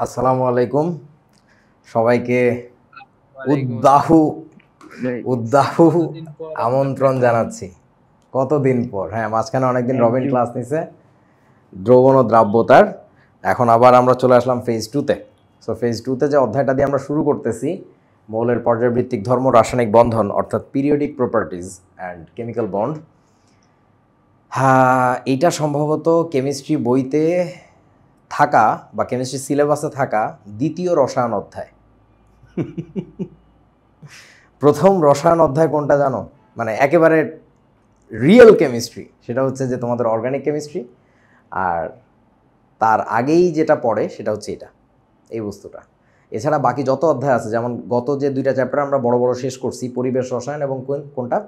আসসালামু আলাইকুম সবাইকে ওয়ালাইকুম উদ্দাহু উদ্দাহু কতদিন পর আমরা আমন্ত্রণ দেখা। জানাচ্ছি। কতদিন পর, হ্যাঁ মাঝখানে অনেকদিন Thank রবিন you. ক্লাস নিছে দ্রবণ ও দ্রাব্যতার। এখন আবার আমরা চলে আসলাম ফেজ টুতে। সো ফেজ টুতে যে অধ্যায়টা দিয়ে আমরা শুরু করতেছি, মৌলের পর্যায়ভিত্তিক ধর্ম, রাসায়নিক বন্ধন অর্থাৎ periodic properties and chemical bond. হ্যাঁ, এইটা সম্ভবত কেমিস্ট্রি বইতে থাকা বা কেমিস্ট্রি সিলেবাসে থাকা দ্বিতীয় রসায়ন অধ্যায়। প্রথম রসায়ন অধ্যায় কোনটা জানো? মানে একেবারে রিয়েল কেমিস্ট্রি, সেটা হচ্ছে যে তোমাদের অর্গানিক কেমিস্ট্রি। আর তার আগেই যেটা পড়ে সেটা হচ্ছে এটা, এই বস্তুটা। এছাড়া বাকি যত অধ্যায় আছে, যেমন গত যে দুইটা চ্যাপ্টার আমরা বড় বড় শেষ করছি, পরিবেশ রসায়ন এবং কোনটা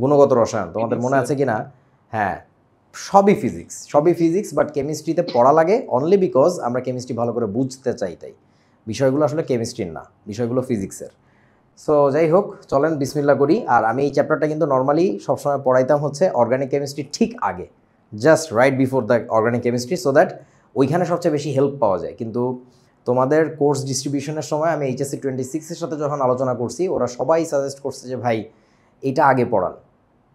গুণগত রসায়ন, তোমাদের মনে আছে কি না? হ্যাঁ, সবই ফিজিক্স, বাট কেমিস্ট্রিতে পড়া লাগে অনলি বিকজ আমরা কেমিস্ট্রি ভালো করে বুঝতে চাই, তাই বিষয়গুলো আসলে কেমিস্ট্রির না, বিষয়গুলো ফিজিক্সের। সো যাই হোক, চলেন বিসমিল্লাহ করি। আর আমি এই চ্যাপ্টারটা কিন্তু নর্মালি সবসময় পড়াইতাম হচ্ছে অর্গানিক কেমিস্ট্রি ঠিক আগে, just right before the organic chemistry, so that ওইখানে সবচেয়ে বেশি হেল্প পাওয়া যায়। কিন্তু তোমাদের কোর্স ডিস্ট্রিবিউশনের সময় আমি এইচএসসি 26-এর সাথে যখন আলোচনা করছি, ওরা সবাই সাজেস্ট করছে যে ভাই এটা আগে পড়ান।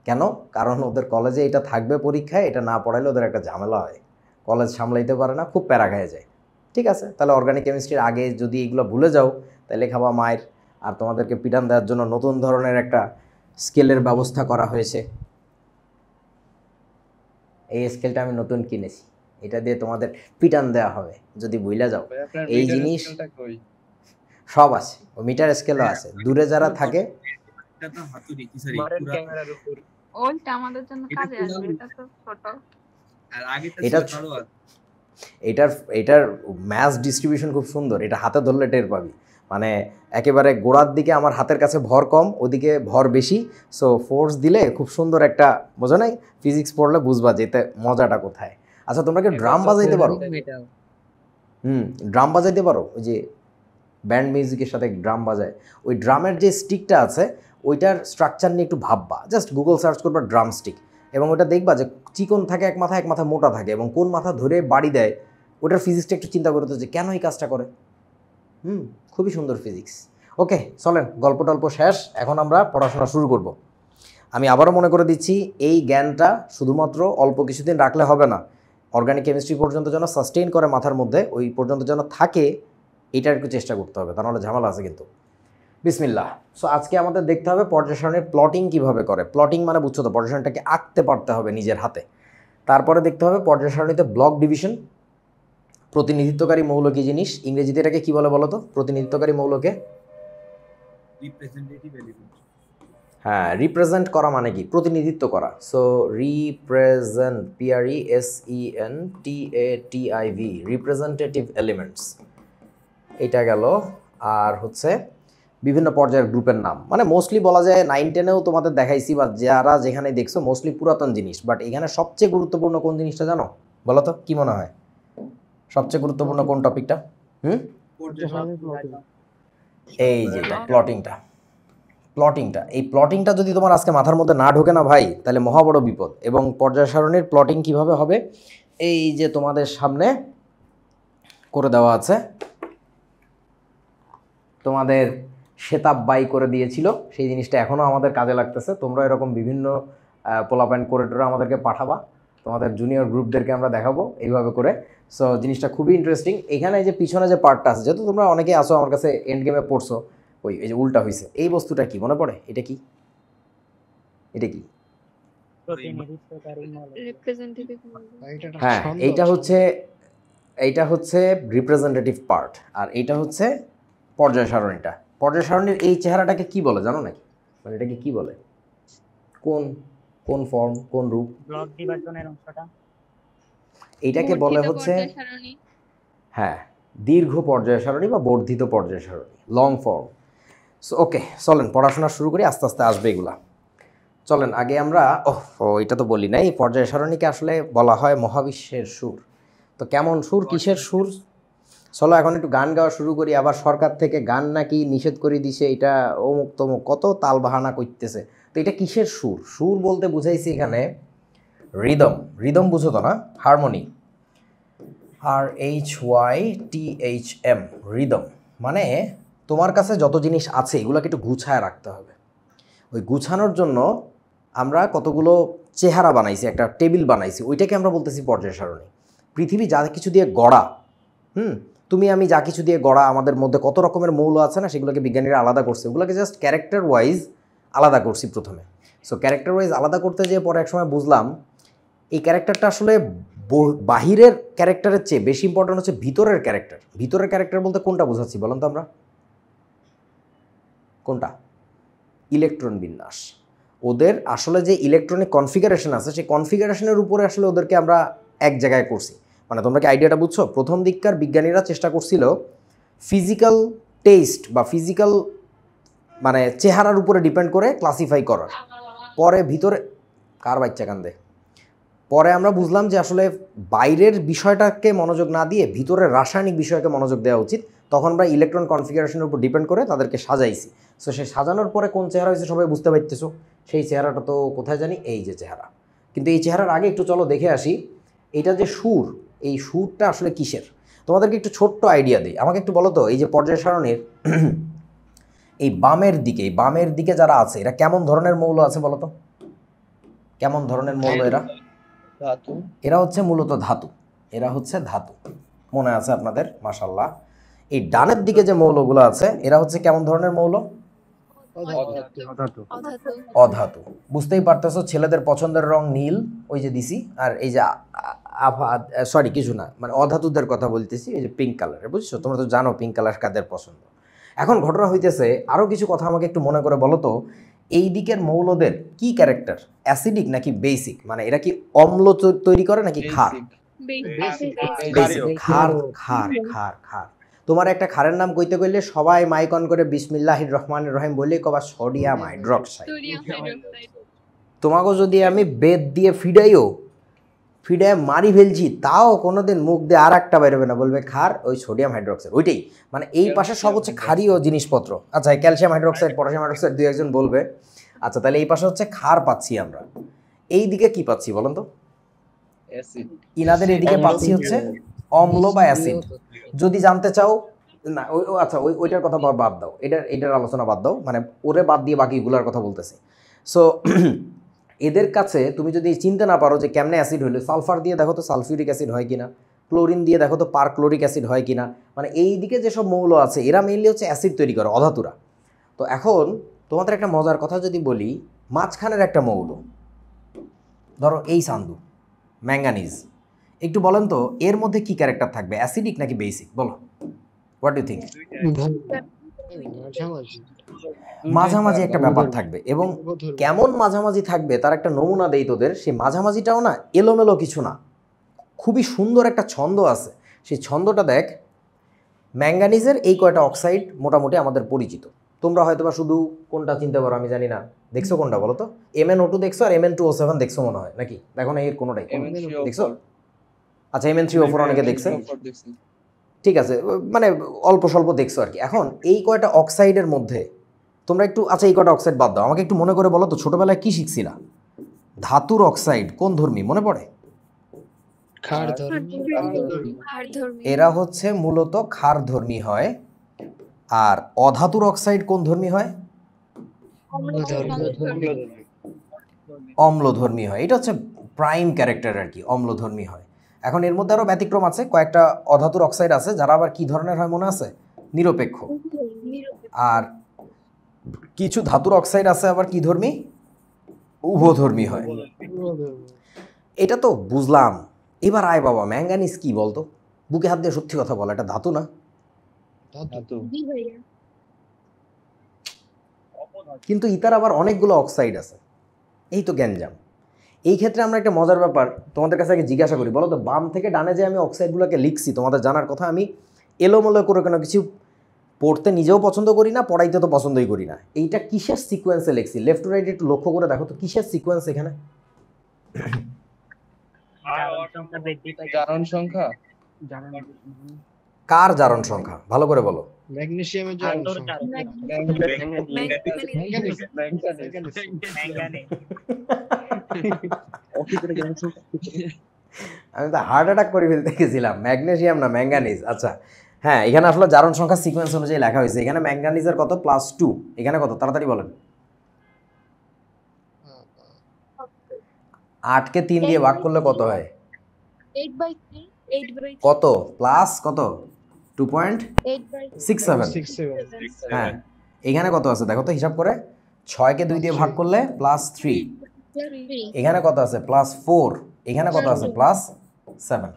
কেন? কারণ ওদের কলেজে এটা থাকবে পরীক্ষায়, এটা না পড়াইলে ওদের একটা ঝামেলা হয়, কলেজ সামলাইতে পারে না, খুব প্যারা খেয়ে যায়। ঠিক আছে, তাহলে অর্গানিক কেমিস্ট্রির আগে যদি এগুলো ভুলে যাও তাহলে খাবা মায়ের। আর তোমাদেরকে পিটান দেওয়ার জন্য নতুন ধরনের একটা স্কেলের ব্যবস্থা করা হয়েছে। এই স্কেলটা আমি নতুন কিনেছি, এটা দিয়ে তোমাদের পিটান দেওয়া হবে যদি ভুলে যাও। এই জিনিস সব আছে, ও মিটার স্কেলও আছে। দূরে যারা থাকে মারেন ক্যামেরার উপর। ওইটা আমাদের জন্য কাজে আসবে, এটা তো ছোট। আর আগেটা এটা ছিল ভালো আছে। এটার ম্যাস ডিস্ট্রিবিউশন খুব সুন্দর, এটা হাতে ধরলে টের পাবি। মানে একেবারে গোড়ার দিকে আমার হাতের কাছে ভর কম, ওদিকে ভর বেশি, সো ফোর্স দিলে খুব সুন্দর একটা, বোঝো নাই? ফিজিক্স পড়লে বুঝবা যে এতে মজাটা কোথায়। আচ্ছা, তোমরা কি ড্রাম বাজাইতে পারো? ড্রাম বাজাইতে পারো? ওই যে ব্যান্ড মিউজিকের সাথে ড্রাম বাজায়, ওই ড্রামের যে স্টিকটা আছে ওইটার স্ট্রাকচার নিয়ে একটু ভাববা। জাস্ট গুগল সার্চ করবা ড্রাম স্টিক, এবং ওটা দেখবা যে চিকন থাকে এক মাথা মোটা থাকে, এবং কোন মাথা ধরে বাড়ি দেয় ওটার ফিজিক্সটা একটু চিন্তা করতে, যে কেন এই কাজটা করে। খুবই সুন্দর ফিজিক্স। ওকে, চলেন, গল্প টল্প শেষ, এখন আমরা পড়াশোনা শুরু করব। আমি আবারও মনে করে দিচ্ছি, এই জ্ঞানটা শুধুমাত্র অল্প কিছুদিন রাখলে হবে না, অর্গানিক কেমিস্ট্রি পর্যন্ত যেন সাস্টেইন করে মাথার মধ্যে, ওই পর্যন্ত যেন থাকে, এইটার একটু চেষ্টা করতে হবে, তা নাহলে ঝামেলা আছে কিন্তু। বিসমিল্লাহ। সো আজকে আমাদের দেখতে হবে পর্যায় সারণীর প্লটিং কীভাবে করে। প্লটিং মানে বুঝছো তো, পর্যায় সারণীটাকে আঁকতে পারতে হবে নিজের হাতে। তারপরে দেখতে হবে পর্যায় সারণীতে ব্লক ডিভিশন, প্রতিনিধিত্বকারী মৌল কী জিনিস, ইংরেজিতে এটাকে কী বলে বলো তো? প্রতিনিধিত্বকারী মৌলকে রিপ্রেজেন্টেটিভ এলিমেন্ট। হ্যাঁ, রিপ্রেজেন্ট করা মানে কি? প্রতিনিধিত্ব করা। So represent, PRESENTATIV, representative elements, এটা গেল। আর হচ্ছে বিভিন্ন পর্যায়ের গ্রুপের নাম, মানে মোস্টলি বলা যায় 9-10-এও তোমাদের দেখাইছি, বা যারা যেখানে দেখছো মোস্টলি পুরাতন জিনিস। বাট এখানে সবচেয়ে গুরুত্বপূর্ণ কোন জিনিসটা জানো? বলো তো, কি মনে হয় সবচেয়ে গুরুত্বপূর্ণ কোন টপিকটা? এই যেটা প্লটিংটা, এই প্লটিংটা যদি তোমার আজকে মাথার মধ্যে না ঢোকে না ভাই, তাহলে মহা বড় বিপদ। এবং পর্যায় সারণীর প্লটিং কিভাবে হবে, এই যে তোমাদের সামনে করে দেওয়া আছে, তোমাদের সেতাব বাই করে দিয়েছিল, সেই জিনিসটা এখনও আমাদের কাজে লাগতেছে। তোমরা এরকম বিভিন্ন পোলাপয়েন্ট কোরেটরে আমাদেরকে পাঠাবা, তোমাদের জুনিয়র গ্রুপদেরকে আমরা দেখাবো এইভাবে করে। সো জিনিসটা খুবই ইন্টারেস্টিং। এখানে যে পিছনে যে পার্টটা আছে, যেহেতু তোমরা অনেকেই আসো আমার কাছে এন্ড গেমে পড়ছো, ওই এই যে উল্টা হয়েছে, এই বস্তুটা কি মনে পড়ে? এটা কি? হ্যাঁ, এইটা হচ্ছে রিপ্রেজেন্টেটিভ পার্ট, আর এইটা হচ্ছে পর্যায় সারণীটা। পর্যায় সারণীর এই চেহারাটাকে কি বলে জানো নাকি? মানে এটাকে কি বলে? কোন ফর্ম, কোন রূপ? ব্লক বিভাজনের অংশটা এইটাকে বলে হচ্ছে, হ্যাঁ, দীর্ঘ পর্যায় সারণী বা বর্ধিত পর্যায় সারণী, লং ফর্ম। সো ওকে, চলেন পড়াশোনা শুরু করি, আস্তে আস্তে আসবে এগুলা। চলেন আগে আমরা, এটা তো বলি নাই, পর্যায় সারণীকে আসলে বলা হয় মহাবিশ্বের সুর। তো কেমন সুর, কিসের সুর? চলো এখন একটু গান গাওয়া শুরু করি। আবার সরকার থেকে গান নাকি নিষেধ করে দিছে, এটা অমুক তমুক কত তাল বাহানা করতেছে। তো এটা কিসের সুর? সুর বলতে বুঝাইছি এখানে রিদম বুঝো তো না? হারমোনি। RHYTHM, rhythm. মানে তোমার কাছে যত জিনিস আছে এগুলোকে একটু গুছায় রাখতে হবে। ওই গুছানোর জন্য আমরা কতগুলো চেহারা বানাইছি, একটা টেবিল বানাইছি, ওইটাকে আমরা বলতেছি পর্যায় সারণী। পৃথিবী যা কিছু দিয়ে গড়া, তুমি আমি যা কিছু দিয়ে গড়া, আমাদের মধ্যে কত রকমের মৌল আছে না, সেগুলোকে বিজ্ঞানীরা আলাদা করছে। ওগুলোকে জাস্ট ক্যারেক্টার ওয়াইজ আলাদা করছি প্রথমে। সো ক্যারেক্টার ওয়াইজ আলাদা করতে যেয়ে পরে একসময় বুঝলাম এই ক্যারেক্টারটা আসলে বাহিরের ক্যারেক্টারের চেয়ে বেশি ইম্পর্টেন্ট হচ্ছে ভিতরের ক্যারেক্টার। ভিতরের ক্যারেক্টার বলতে কোনটা বোঝাচ্ছি বলেন তো আমরা? কোনটা? ইলেকট্রন বিন্যাস। ওদের আসলে যে ইলেকট্রনিক কনফিগারেশন আছে, সেই কনফিগারেশনের উপরে আসলে ওদেরকে আমরা এক জায়গায় করছি। মানে তোমরা কি আইডিয়াটা বুঝছো? প্রথম দিককার বিজ্ঞানীরা চেষ্টা করছিল ফিজিক্যাল টেস্ট বা ফিজিক্যাল মানে চেহারার উপরে ডিপেন্ড করে ক্লাসিফাই করার। পরে ভিতরে কার বাচ্চা কান্দে, পরে আমরা বুঝলাম যে আসলে বাইরের বিষয়টাকে মনোযোগ না দিয়ে ভিতরের রাসায়নিক বিষয়কে মনোযোগ দেওয়া উচিত। তখন আমরা ইলেকট্রন কনফিগারেশনের উপর ডিপেন্ড করে তাদেরকে সাজাইছি। সো সে সাজানোর পরে কোন চেহারা হয়েছে সবাই বুঝতে পারতেছো। সেই চেহারাটা তো কোথায় জানি, এই যে চেহারা। কিন্তু এই চেহারার আগে একটু চলো দেখে আসি এটা যে সুর, এই সুরটা আসলে কিসের। তোমাদেরকে একটু ছোট্ট আইডিয়া দিই। আমাকে একটু বলো তো, এই যে পর্যায় সারণীর এই বামের দিকে যারা আছে এরা কেমন ধরনের মৌল আছে বলো তো? কেমন ধরনের মৌল এরা? ধাতু। এরা হচ্ছে মূলত ধাতু। এরা হচ্ছে ধাতু, মনে আছে আপনাদের? মাশাআল্লাহ। এই ডানের দিকে যে মৌলগুলো আছে এরা হচ্ছে কেমন ধরনের মৌল? অধাতু। বুঝতেই পারতেছো, ছেলেদের পছন্দের রং নীল, ওই যে দিছি। আর এই যে সরি কিছু না, মানে অধাতুদের কথা বলতেছি, এই যে পিঙ্ক কালার, বুঝছো? তোমরা তো জানো পিঙ্ক কালার কাদের পছন্দ। এখন ঘটনা হইতেছে আরও কিছু কথা আমাকে একটু মনে করে বলো তো, এই দিকের মৌলদের কি ক্যারেক্টার? অ্যাসিডিক নাকি বেসিক? মানে এরা কি অম্ল তৈরি করে নাকি ক্ষার? ক্ষার ক্ষার ক্ষার ক্ষার। তোমার একটা ক্ষারের নাম কইতে কইলে সবাই মাইক অন করে বিসমিল্লাহির রহমানির রহিম বলে কবা সোডিয়াম হাইড্রক্সাইড। তোমাকে যদি আমি বেদ দিয়ে ফিডায় মারি ফেলছি, তাও কোনোদিন মুখ দিয়ে আর একটা বেরোবে না, বলবে ক্ষার, ওই সোডিয়াম হাইড্রক্সাইড ওইটাই। মানে এই পাশে সব হচ্ছে ক্ষারীয় জিনিসপত্র। আচ্ছা, ক্যালসিয়াম হাইড্রক্সাইড, পটাশিয়াম হাইড্রক্সাইড দুই একজন বলবে। আচ্ছা, তাহলে এই পাশে হচ্ছে ক্ষার পাচ্ছি আমরা। এই দিকে কি পাচ্ছি বলেন তো? ইনাদের এদিকে পাচ্ছি হচ্ছে অম্ল বা অ্যাসিড। যদি জানতে চাও না, আচ্ছা ওইটার কথা বাদ দাও, এটার আলোচনা বাদ দাও, মানে ওরে বাদ দিয়ে বাকিগুলোর কথা বলতেছি। সো এদের কাছে তুমি যদি চিনতে না পারো যে কেমনে অ্যাসিড হইলো, সালফার দিয়ে দেখো তো সালফিউরিক অ্যাসিড হয় কিনা, ক্লোরিন দিয়ে দেখো তো পারক্লোরিক অ্যাসিড হয় কিনা। মানে এই দিকে যেসব মৌল আছে এরা মেইনলি হচ্ছে অ্যাসিড তৈরি করে, অধাতুরা। তো এখন তোমাদের একটা মজার কথা যদি বলি, মাঝখানের একটা মৌল ধরো এই সান্দু, ম্যাঙ্গানিজ। একটু বলেন তো এর মধ্যে কি ক্যারেক্টার থাকবে, অ্যাসিডিক নাকি বেসিক? বলো, হোয়াট ডু থিঙ্ক? মাঝামাঝি একটা ব্যাপার থাকবে। এবং কেমন মাঝামাঝি থাকবে তার একটা নমুনা দেই তোদের। সেই মাঝামাঝিটাও না এলোমেলো কিছু না, খুবই সুন্দর একটা ছন্দ আছে। সেই ছন্দটা দেখ। ম্যাঙ্গানিজের এই কয়টা অক্সাইড মোটামুটি আমাদের পরিচিত। তোমরা হয়তো বা শুধু কোনটা চিনতে পারো আমি জানি না। দেখছো কোনটা বলো তো? MnO2 দেখছো আর Mn2O7 দেখছো মনে হয়, নাকি দেখো না? এর কোনোটাই দেখছো? আচ্ছা, Mn3O4 অনেকে দেখছে, ঠিক আছে, মানে অল্প স্বল্প দেখছো আর কি। এখন এই কয়টা অক্সাইডের মধ্যে তোমরা একটু, আচ্ছা এই কয়টা অক্সাইড বাদ দাও, আমাকে একটু মনে করে বলো তো ছোটবেলায় কি শিখছিলা? ধাতুর অক্সাইড কোন ধর্মী মনে পড়ে? এরা হচ্ছে মূলত ক্ষারধর্মী হয়। আর অধাতুর অক্সাইড কোন ধর্মী হয়? অম্লধর্মী হয়। এটা হচ্ছে প্রাইম ক্যারেক্টার আর কি, অম্লধর্মী হয়। এখন এর মধ্যে আরও ব্যতিক্রম আছে, কয়েকটা অধাতুর অক্সাইড আছে যারা আবার কি ধরনের হয় মনে আছে? নিরপেক্ষ। আর কিছু ধাতুর অক্সাইড আছে আবার কি ধর্মী? উভধর্মী হয়। এটা তো বুঝলাম। এবার আয় বাবা, ম্যাঙ্গানিজ কি বলতো? বুকে হাত দিয়ে সত্যি কথা বল, এটা ধাতু না? কিন্তু ইতার আবার অনেকগুলো অক্সাইড আছে। এই তো গ্যাঞ্জাম। এই ক্ষেত্রে আমরা একটা মজার ব্যাপার তোমাদের কাছে আগে জিজ্ঞাসা করি, বলো তো বাম থেকে ডানে যে আমি অক্সাইডগুলোকে লিখছি, তোমাদের জানার কথা, আমি এলোমেলো করে কোনো কিছু পড়তে নিজেও পছন্দ করি না, পড়াইতে তো পছন্দই করি না। এইটা কিসের সিকোয়েন্সে লিখছি? লেফট টু রাইট একটু লক্ষ্য করে দেখো তো কিসের সিকোয়েন্স এখানে? জারণ সংখ্যা। কার জারণ সংখ্যা ভালো করে বলো? ম্যাগনেসিয়ামের জারণ সংখ্যা। আমি তো হার্ট অ্যাটাক করে ফেলতে গেছিলাম, ম্যাগনেসিয়াম না ম্যাঙ্গানিজ। আচ্ছা হ্যাঁ, এখানে আসলে জারণ সংখ্যা সিকোয়েন্স অনুযায়ী লেখা হয়েছে। এখানে ম্যাঙ্গানিজের কত +2, এখানে কত তাড়াতাড়ি বলেন। 8কে 3 দিয়ে ভাগ করলে কত হয়? 8/3 8/3 কত প্লাস কত 2.67। 6-7 হ্যাঁ এখানে কত আছে দেখো তো হিসাব করে, 6কে 2 দিয়ে ভাগ করলে +3, এখানে কত আছে +4, এখানে কত আছে +7।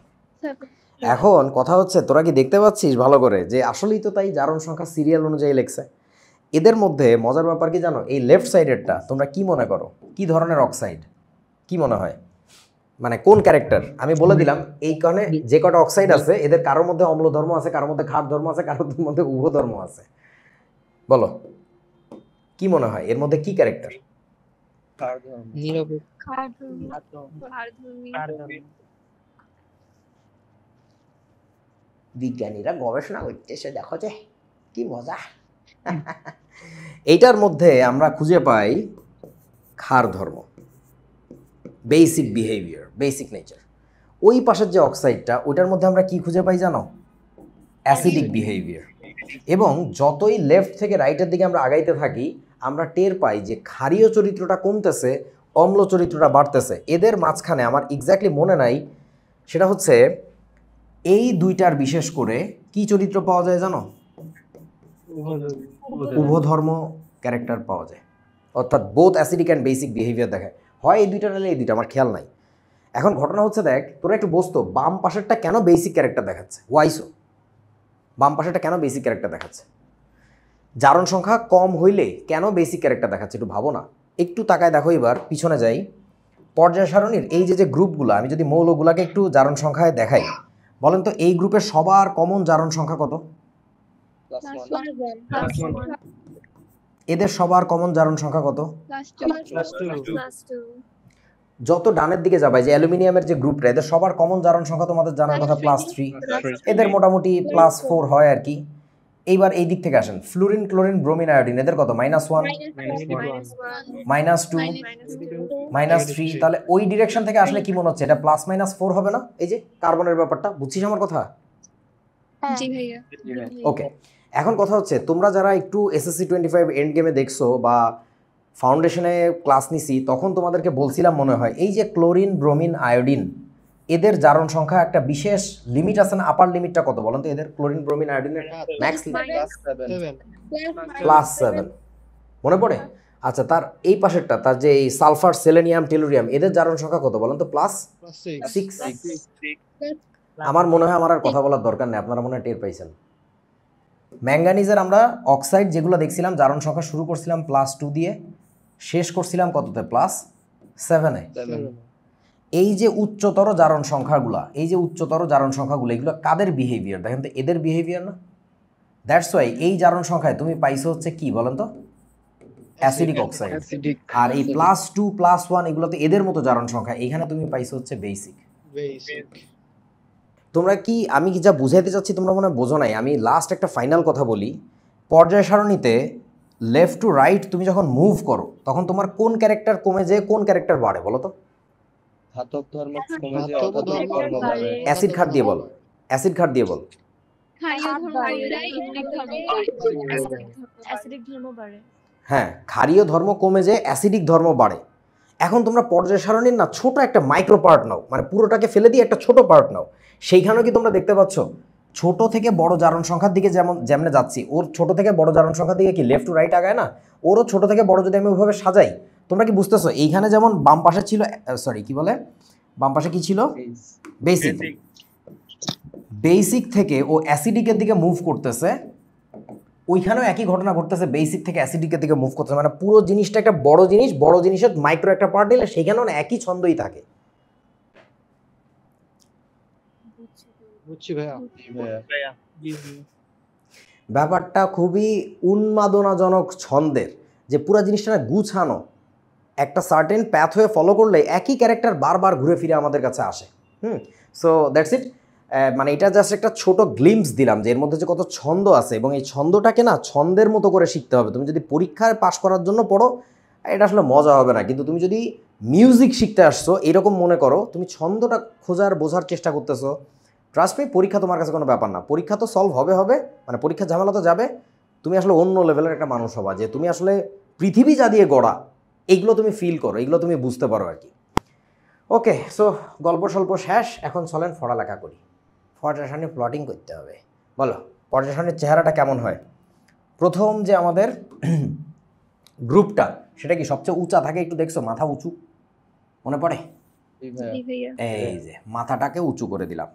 এখন কথা হচ্ছে তোরা কি দেখতে পাচ্ছিস ভালো করে যে আসলেই তো তাই জারণ সংখ্যা সিরিয়াল অনুযায়ী লেখছে। এদের মধ্যে মজার ব্যাপার কি জানো, এই লেফট সাইডেরটা তোমরা কি মনে করো কি ধরনের অক্সাইড, কি মনে হয় মানে কোন ক্যারেক্টার? আমি বলে দিলাম এই কারণে যে কটা অক্সাইড আছে এদের কারোর মধ্যে অম্ল ধর্ম আছে, কারোর মধ্যে ক্ষার ধর্ম আছে, কারোর মধ্যে উভয় ধর্ম আছে। বলো কি মনে হয় এর মধ্যে কি ক্যারেক্টার? বিজ্ঞানীরা গবেষণা করতেছে, দেখো যে কি মজা। এইটার মধ্যে আমরা খুঁজে পাই ক্ষার ধর্ম, বেসিক বিহেভিয়ার, বেসিক নেচার। ওই পাশের যে অক্সাইডটা ওইটার মধ্যে আমরা কি খুঁজে পাই জানো? Acidic behaviour. এবং যতই লেফট থেকে রাইটের দিকে আমরা আগাইতে থাকি আমরা টের পাই যে ক্ষারীয় চরিত্রটা কমতেছে, অম্ল চরিত্রটা বাড়তেছে। এদের মাঝখানে আমার এক্স্যাক্টলি মনে নাই, সেটা হচ্ছে এই দুইটার বিশেষ করে কি চরিত্র পাওয়া যায় জানো? উভধর্ম ক্যারেক্টার পাওয়া যায়, অর্থাৎ both acidic and basic behaviour দেখায়। হয় এই দুইটা নাহলে এই দুইটা, আমার খেয়াল নাই। এখন ঘটনা হচ্ছে দেখ তোরা একটু বসতো, বাম পাশেরটা কেন বেসিক ক্যারেক্টার দেখাচ্ছে? ওয়াইসো বাম পাশেরটা কেন বেসিক ক্যারেক্টার দেখাচ্ছে? জারণ সংখ্যা কম হইলে কেন বেসিক ক্যারেক্টার দেখাচ্ছে একটু ভাবো না। একটু তাকায় দেখো, এবার পিছনে যাই। পর্যায় সারণীর এই যে গ্রুপগুলো, আমি যদি মৌলগুলাকে একটু জারণ সংখ্যায় দেখাই, বলেন তো এই গ্রুপের সবার কমন জারণ সংখ্যা কত? এদের সবার কমন জারণ সংখ্যা কত? যত ডানের দিকে যাবে, যে অ্যালুমিনিয়ামের যে গ্রুপটা, এদের সবার কমন জারণ সংখ্যা তোমাদের জানার কথা +3, এদের মোটামুটি +4 হয় আর কি। এইবার এই দিক থেকে আসেন, ফ্লুরিন, ক্লোরিন, ব্রোমিন, আয়োডিন, এদের কত? -1, -2, -3। তাহলে ওই ডিরেকশন থেকে আসলে কি মনে হচ্ছে এটা +-4 হবে না? এই যে কার্বনের ব্যাপারটা, বুঝছিস আমার কথা? জি ভাইয়া। ওকে, এখন কথা হচ্ছে তোমরা যারা একটু SSC 25 এন্ড গেমে দেখছো বা ফাউন্ডেশনে ক্লাস নিছি, তখন তোমাদেরকে বলছিলাম মনে হয় এই যে ক্লোরিন, ব্রোমিন, আয়োডিন, এদের জারণ সংখ্যা একটা বিশেষ লিমিট আছে না? আপার লিমিটটা কত বলেন তো এদের? ক্লোরিন, ব্রোমিন, আয়োডিনের ম্যাক্স +7 মনে পড়ে? আচ্ছা, তার এই পাশেরটা, তার যে এই সালফার, সেলেনিয়াম, টেলুরিয়াম, এদের জারণ সংখ্যা কত বলেন তো? +6। আমার মনে হয় আমার আর কথা বলার দরকার নেই, আপনারা মনে হয় টের পাইছেন। ম্যাঙ্গানিজের আমরা অক্সাইড যেগুলো দেখছিলাম জারণ সংখ্যা শুরু করছিলাম +2 দিয়ে, শেষ করছিলাম কততে? +7-এ। এই যে উচ্চতর জারণ সংখ্যাগুলো, এগুলো কাদের বিহেভিয়ার দেখেন তো? এদের বিহেভিয়ার না? দ্যাটস ওয়াই এই জারণ সংখ্যায় তুমি পাইছো হচ্ছে কি বলেন তো? Acidic oxide. আর এই +2, +1 এগুলো তো এদের মতো জারণ সংখ্যা, এখানে তুমি পাইছো হচ্ছে বেসিক। তোমরা কি, আমি কি যা বুঝাইতে চাচ্ছি তোমরা মনে হয় বোঝো নাই। আমি লাস্ট একটা ফাইনাল কথা বলি। পর্যায় সারণীতে লেফট টু রাইট তুমি যখন মুভ করো তখন তোমার কোন ক্যারেক্টার কমে যায়, কোন ক্যারেক্টার বাড়ে বলো তো? ধাতব ধর্ম কমে যায়, ধাতব অধাতব ধর্ম ধর্ম বাড়ে। অ্যাসিড ক্ষার দিয়ে বলো, অ্যাসিড ক্ষার দিয়ে বলো। হ্যাঁ, ক্ষারীয় ধর্ম কমে যায়, অ্যাসিডিক ধর্ম বাড়ে। এখন তোমরা পর্যায় সারণীর না ছোট একটা মাইক্রো পার্ট নাও, মানে পুরোটাকে ফেলে দিয়ে একটা ছোট পার্ট নাও। সেইখানেও কি তোমরা দেখতে পাচ্ছ ছোট থেকে বড় জারণ সংখ্যার দিকে যেমনে যাচ্ছি, ওর ছোট থেকে বড় জারণ সংখ্যার দিকে কি লেফট টু রাইট আগায় না? ওরও ছোট থেকে বড় যদি আমি ওইভাবে সাজাই, তোমরা কি বুঝতেছো? এইখানে যেমন বাম পাশে ছিল, সরি কি বলে, বাম পাশে কি ছিল? বেসিক। বেসিক থেকে ও অ্যাসিডিকের দিকে মুভ করতেছে, ওইখানেও একই ঘটনা ঘটতেছে, বেসিক থেকে অ্যাসিডিকের দিকে মুভ করতেছে। মানে পুরো জিনিসটা একটা বড় জিনিস, বড় জিনিসের মাইক্রো একটা পার্ট নিলে সেখানেও একই ছন্দই থাকে। বুঝছি ভাইয়া। ব্যাপারটা খুবই উন্মাদনাজনক ছন্দের, যে পুরো জিনিসটা না গুছানো, একটা সার্টেন প্যাথওয়ে ফলো করলে একই ক্যারেক্টার বারবার ঘুরে ফিরে আমাদের কাছে আসে। So that's it. মানে এটা জাস্ট একটা ছোট গ্লিম্পস দিলাম যে এর মধ্যে যে কত ছন্দ আছে, এবং এই ছন্দটাকে না ছন্দের মতো করে শিখতে হবে। তুমি যদি পরীক্ষায় পাশ করার জন্য পড়ো এটা আসলে মজা হবে না, কিন্তু তুমি যদি মিউজিক শিখতে আসছো এরকম মনে করো, তুমি ছন্দটা খোঁজার বোঝার চেষ্টা করতেছো, ট্রাস্ট মি পরীক্ষা তোমার কাছে কোনো ব্যাপার না, পরীক্ষা তো সলভ হবে, মানে পরীক্ষার ঝামেলা তো যাবে, তুমি আসলে অন্য লেভেলের একটা মানুষ হবা, যে তুমি আসলে পৃথিবী যা দিয়ে গড়া এইগুলো তুমি ফিল করো, এইগুলো তুমি বুঝতে পারো আর কি। ওকে, সো গল্প স্বল্প শেষ, এখন চলেন পড়ালেখা করি। পর্যাসারণী প্লটিং করতে হবে। বলো পর্যাসারণীর চেহারাটা কেমন হয়? প্রথম যে আমাদের গ্রুপটা সেটা কি সবচেয়ে উঁচা থাকে, একটু দেখছো মাথা উঁচু মনে পড়ে? জি ভাইয়া। জি ভাইয়া। এই যে মাথাটাকে উঁচু করে দিলাম,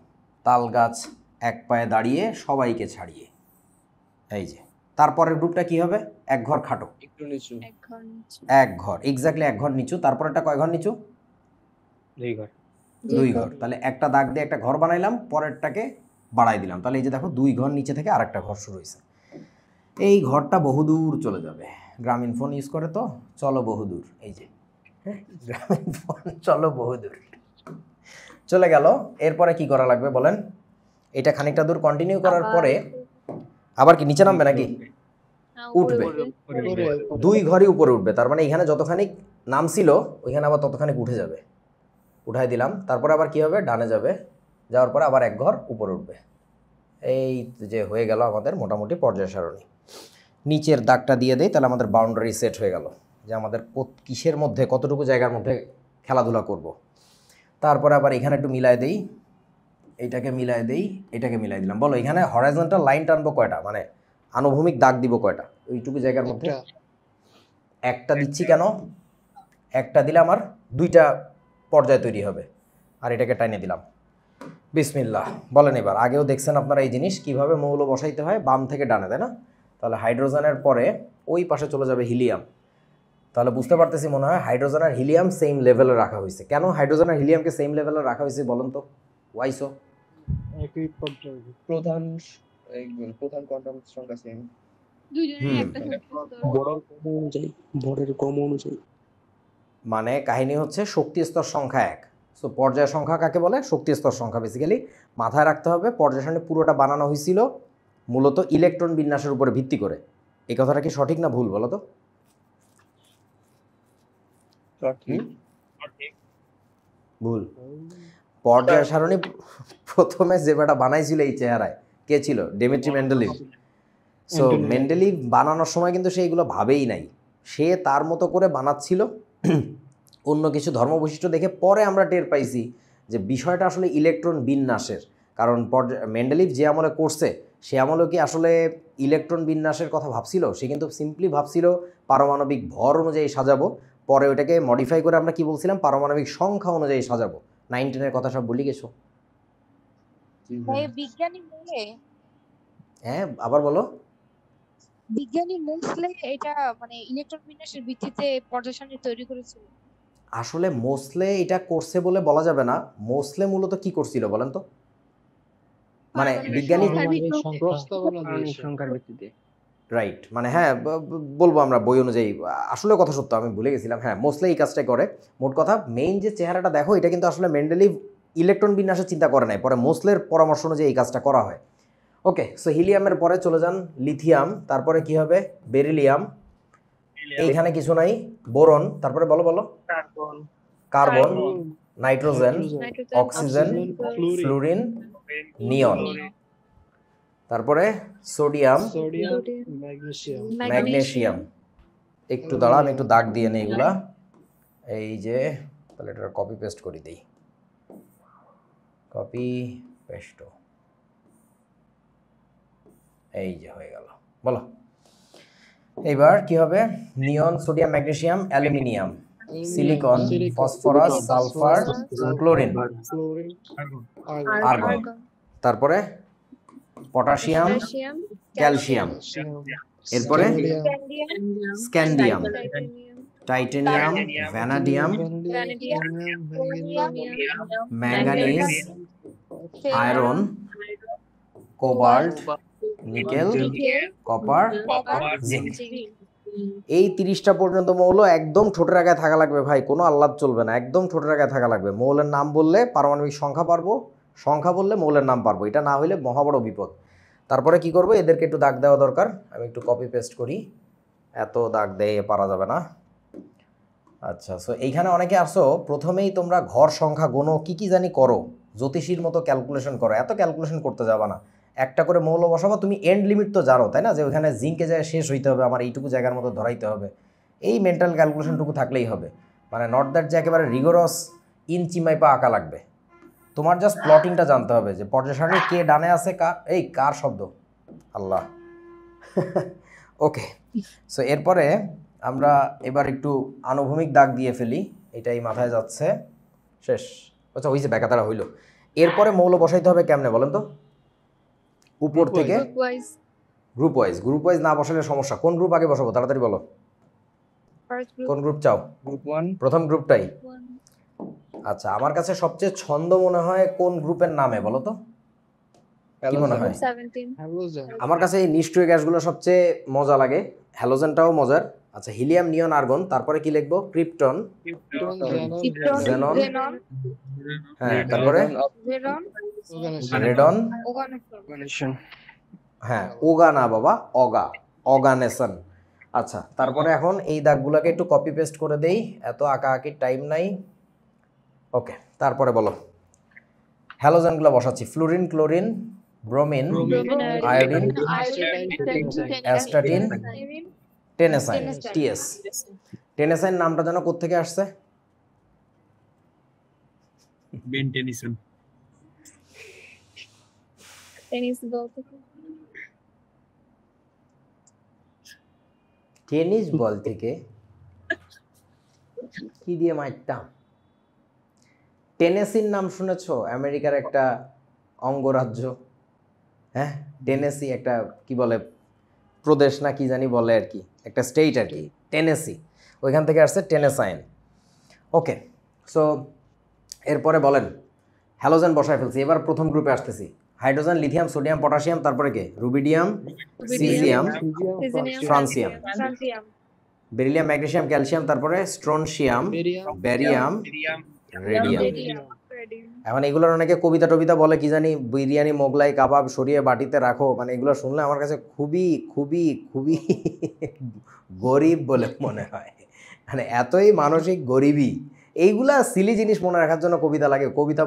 তাল গাছ এক পায়ে দাঁড়িয়ে সবাইকে ছাড়িয়ে, এই যে। তারপরের গ্রুপটা কি হবে? এক ঘর খাটো, একটু নিচু। এক ঘর নিচে। এক ঘর, এক্স্যাক্টলি এক ঘর নিচু। তারপরেরটা কয় ঘর নিচু? 2 ঘর। দুই ঘর। তাহলে একটা দাগ দিয়ে একটা ঘর বানাইলাম, পরেরটাকে বাড়াই দিলাম, তাহলে এই যে দেখো 2 ঘর নিচে থেকে আরেকটা ঘর শুরু হয়েছে। এই ঘরটা বহুদূর চলে যাবে, গ্রামীণ ফোন ইউজ করে তো, চলো বহুদূর, এই যে গ্রামীণ ফোন চলো বহুদূর চলে গেল। এরপরে কি করা লাগবে বলেন? এটা খানিকটা দূর কন্টিনিউ করার পরে আবার কি নিচে নামবে নাকি? হ্যাঁ, উঠবে। উপরে 2 ঘরই উপরে উঠবে, তার মানে এখানে যতখানি নাম ছিল ওইখানে আবার ততখানি উঠে যাবে, উঠাই দিলাম। তারপরে আবার কি হবে? ডানে যাবে, যাওয়ার পরে আবার এক ঘর উপরে উঠবে। এই যে হয়ে গেল আমাদের মোটামুটি পর্যায় সারণী। নিচের দাগটা দিয়ে দেই, তাহলে আমাদের বাউন্ডারি সেট হয়ে গেল, যে আমাদের কিসের মধ্যে কতটুকু জায়গার মধ্যে খেলাধুলা করব। তারপরে আবার এখানে একটু মিলাই দেই, এইটাকে মিলাই দেই, এটাকে মিলাই দিলাম। বলো এখানে হরাইজন্টাল লাইন টানবো কয়টা, মানে আনুভূমিক দাগ দিব কয়টা ওইটুকু জায়গার মধ্যে? একটা দিচ্ছি। কেন? একটা দিলে আমার 2টা পর্যায় তৈরি হবে, আর এটাকে টাইনে দিলাম। বিসমিল্লাহ বলেন এবার। আগেও দেখছেন আপনারা এই জিনিস কিভাবে মৌল বসাইতে হয়, বাম থেকে ডানে, তাই না? তাহলে হাইড্রোজেনের পরে ওই পাশে চলে যাবে হিলিয়াম। তাহলে বুঝতে পারতেছি মনে হয় হাইড্রোজেন আর হিলিয়াম সেম লেভেলে রাখা হয়েছে। কেন হাইড্রোজেন আর হিলিয়ামকে সেম লেভেলে রাখা হয়েছে বলেন তো? Why so? একই পর্যায়ে। প্রধান প্রধান কোয়ান্টাম সংখ্যা সেম। দুইজনেরই একটা শক্তি স্তর। ভরের কম অনুযায়ী। মানে কাহিনী হচ্ছে শক্তি স্তর সংখ্যা 1। সো পর্যায় সংখ্যা কাকে বলে? শক্তি স্তর সংখ্যা। বেসিক্যালি মাথায় রাখতে হবে পর্যায় সারণী পুরোটা বানানো হয়েছিল মূলত ইলেকট্রন বিন্যাসের উপরে ভিত্তি করে। এই কথাটা কি সঠিক না ভুল বলো তো? সঠিক। ভুল। পর্যায় সারণী প্রথমে যে বেটা বানাইছিল এই চেহারায় কে ছিল? ডেমিট্রি মেন্ডেলিভ। সো মেন্ডেলিভ বানানোর সময় কিন্তু সে এগুলো ভাবেই নাই, সে তার মতো করে বানাচ্ছিল অন্য কিছু ধর্ম বৈশিষ্ট্য দেখে। পরে আমরা টের পাইছি যে বিষয়টা আসলে ইলেকট্রন বিন্যাসের। কারণ মেন্ডেলিভ যে আমলে করছে সে আমলে কি আসলে ইলেকট্রন বিন্যাসের কথা ভাবছিল? সে কিন্তু সিম্পলি ভাবছিল পারমাণবিক ভর অনুযায়ী সাজাবো। পরে ওটাকে মডিফাই করে আমরা কি বলছিলাম? পারমাণবিক সংখ্যা অনুযায়ী সাজাবো। 9-10 কথা সব বলি গেছো? জি ভাই। বিজ্ঞানী মূলে হ্যাঁ আবার বলো। বিজ্ঞানী মুসলে এটা মানে ইলেকট্রন বিন্যাসের ভিত্তিতে পর্যায় সারণী তৈরি করেছিল। আসলে মোসলে এটা করছে বলে বলা যাবে না। মোসলে মূলত কি করছিল বলেন তো? মানে বিজ্ঞানী প্রস্তাবনা দিয়েছে। সংখ্যার ভিত্তিতে। রাইট, মানে হ্যাঁ বলবো আমরা বই অনুযায়ী। আসলে কথা সত্য, আমি ভুলে গেছিলাম। হ্যাঁ মোসলে এই কাজটাই করে। মোট কথা মেইন যে চেহারাটা দেখো এটা কিন্তু আসলে মেন্ডেলিভ ইলেকট্রন বিন্যাসের চিন্তা করে নাই, পরে মোসলের পরামর্শ অনুযায়ী এই কাজটা করা হয়। ওকে, সো হিলিয়ামের পরে চলে যান লিথিয়াম, তারপরে কি হবে? বেরিলিয়াম। এইখানে কিছু নাই। বোরন, তারপরে বলো বলো। কার্বন, নাইট্রোজেন, অক্সিজেন, ফ্লুরিন, নিয়ন। তারপরে সোডিয়াম, সোডিয়াম, ম্যাগনেসিয়াম। ম্যাগনেসিয়াম। একটু দাঁড়া, আমি একটু দাগ দিয়ে নেই এগুলা। এই যে তাহলে এটা কপি পেস্ট করে দিই। কপি পেস্ট, এই যে হয়ে গেল। বলো এইবার কি হবে? Neon, sodium, magnesium, aluminium, silicon, phosphorus, sulphur, chlorine, fluorine, argon. তারপরে পটাশিয়াম, পটাশিয়াম, ক্যালসিয়াম। এরপরে scandium, titanium, vanadium, manganese, iron, cobalt, nickel, copper, zinc. এই 30টা পর্যন্ত মৌল একদম ঠোঁটের আগায় থাকা লাগবে ভাই, কোনো আহ্লাদ চলবে না, একদম ঠোঁটের আগায় থাকা লাগবে। মৌলের নাম বললে পারমাণবিক সংখ্যা পারবো, সংখ্যা বললে মৌলের নাম পারবো, এটা না হইলে মহা বড় বিপদ। তারপরে কি করবো? এদেরকে একটু দাগ দেওয়া দরকার। আমি একটু কপি পেস্ট করি, এত দাগ দিয়ে পারা যাবে না। আচ্ছা, সো এইখানে অনেকে আসো প্রথমেই তোমরা ঘর সংখ্যা গোনো কি কি জানি করো, জ্যোতিষীর মতো ক্যালকুলেশন করো। এত ক্যালকুলেশন করতে যাবা না, একটা করে মৌল বসাবো। তুমি এন্ড লিমিট তো জানো তাই না, যে ওইখানে জিঙ্কে যায় শেষ হইতে হবে, আমার এইটুকু জায়গার মতো ধরাইতে হবে। এই মেন্টাল ক্যালকুলেশনটুকু থাকলেই হবে, মানে নট দ্যাট যে একেবারে রিগোরাস ইঞ্চি মাইপা আঁকা লাগবে। তোমার জাস্ট প্লটিংটা জানতে হবে যে পর্যায় সারণী কে ডানে আছে, কার শব্দ আল্লাহ। ওকে, সো এরপরে আমরা এবার একটু আনুভূমিক দাগ দিয়ে ফেলি, এটাই মাথায় যাচ্ছে। শেষ, আচ্ছা হয়েছে, ব্যাকাতারা হইল। এরপরে মৌল বসাইতে হবে কেমনে বলেন তো? উপর থেকে Group wise. গ্রুপ ওয়াইজ না বসালে সমস্যা। কোন গ্রুপ আগে বসাবো তাড়াতাড়ি বলো, First group কোন গ্রুপ চাও? গ্রুপ 1 প্রথম গ্রুপটাই। one. আচ্ছা, আমার কাছে সবচেয়ে ছন্দ মনে হয় কোন গ্রুপের নামে বলো তো, কি মনে হয়? 17. হ্যালোজেন আমার কাছে এই নিষ্ক্রিয় গ্যাসগুলো সবচেয়ে মজা লাগে, হ্যালোজেনটাও মজার। আচ্ছা, হিলিয়াম, নিয়ন, আর্গন, তারপরে কি লিখবো? ক্রিপ্টন, Krypton, Xenon, xenon, হ্যাঁ, তারপরে xenon, রেডন, organochrome. হ্যাঁ, ওগা না বাবা, অগানেশন। আচ্ছা, তারপরে এখন এই দাগগুলোকে একটু কপি পেস্ট করে দেই, এত আঁকাআঁকির টাইম নাই। ওকে, তারপরে বলো হ্যালোজেনগুলো বসাচ্ছি। Fluorine, chlorine, bromine, iodine, astatine, tennessine, TS. Tennessine নামটা যেন কোত্থেকে আসছে? Tennis ball. টেনিস বল থেকে। কি দিয়ে মারতাম? টেনেসির নাম শুনেছো? আমেরিকার একটা অঙ্গরাজ্য, হ্যাঁ, টেনেসি একটা কি বলে প্রদেশ না কি জানি বলে আর কি, একটা স্টেট আর কি, টেনেসি, ওইখান থেকে আসছে টেনেসাইন। ওকে, সো এরপরে বলেন হ্যালোজেন বসায় ফেলছি। এবার প্রথম গ্রুপে আসতেছি। হাইড্রোজেন, লিথিয়াম, সোডিয়াম, পটাশিয়াম, তারপরে কে? Rubidium, caesium, francium, Francium, beryllium, magnesium, calcium, তারপরে স্ট্রোনশিয়াম, ব্যারিয়াম, রেডিয়াম। radium. এখন এগুলোর অনেকে কবিতা টবিতা বলে কি জানি, বিরিয়ানি, মোগলাই, কাবাব সরিয়ে বাটিতে রাখো, মানে এগুলো শুনলে আমার কাছে খুবই খুবই খুবই গরিব বলে মনে হয়, মানে এতই মানসিক গরিবই। এইগুলা সিলি জিনিস মনে রাখার জন্য কবিতা লাগে। কবিতা